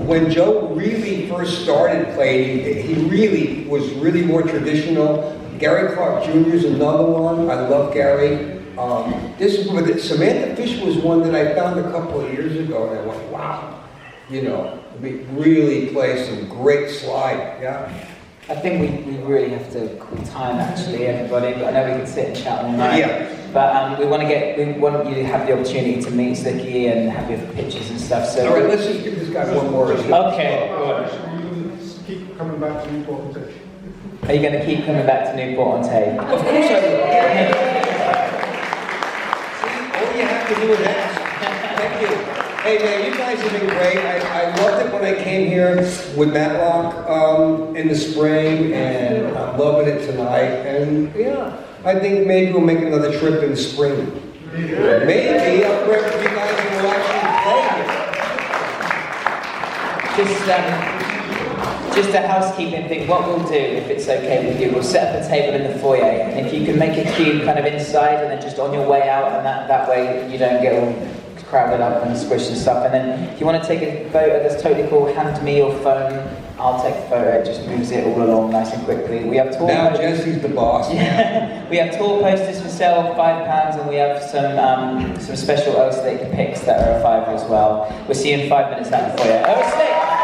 when Joe really first started playing, he really was really more traditional. Gary Clark Jr. is another one. I love Gary. Samantha Fish was one that I found a couple of years ago, and I went, wow. You know, we really play some great slide, yeah.
I think we really have to call time, actually, everybody. But I know we can sit and chat all night.
Yeah.
But we want you to have the opportunity to meet Slicky and have your pictures and stuff. So
all right, let's just give this guy one more.
Okay.
Keep coming back to Newport-On-Tay.
Are you going to keep coming back to Newport-On-Tay?
Of course I will. All you have to do is ask. Thank you. Hey man, you guys have been great. I loved it when I came here with Matlock in the spring, and I'm loving it tonight. And yeah, I think maybe we'll make another trip in the spring. Maybe I'll bring you guys and we'll actually play it.
Just a housekeeping thing. What we'll do, if it's okay with you, we'll set up a table in the foyer, and if you can make a queue kind of inside, and then just on your way out, and that way you don't get all crowded up and squished and stuff. And then if you want to take a photo, that's totally cool. Hand me your phone. I'll take the photo. It just moves it all along nice and quickly. We have tour
now Jesse's the boss.
Yeah. We have tour posters for sale, £5, and we have some special Earl Slick pics that are a £5 as well. We'll see you in 5 minutes out the foyer. Earl Slick!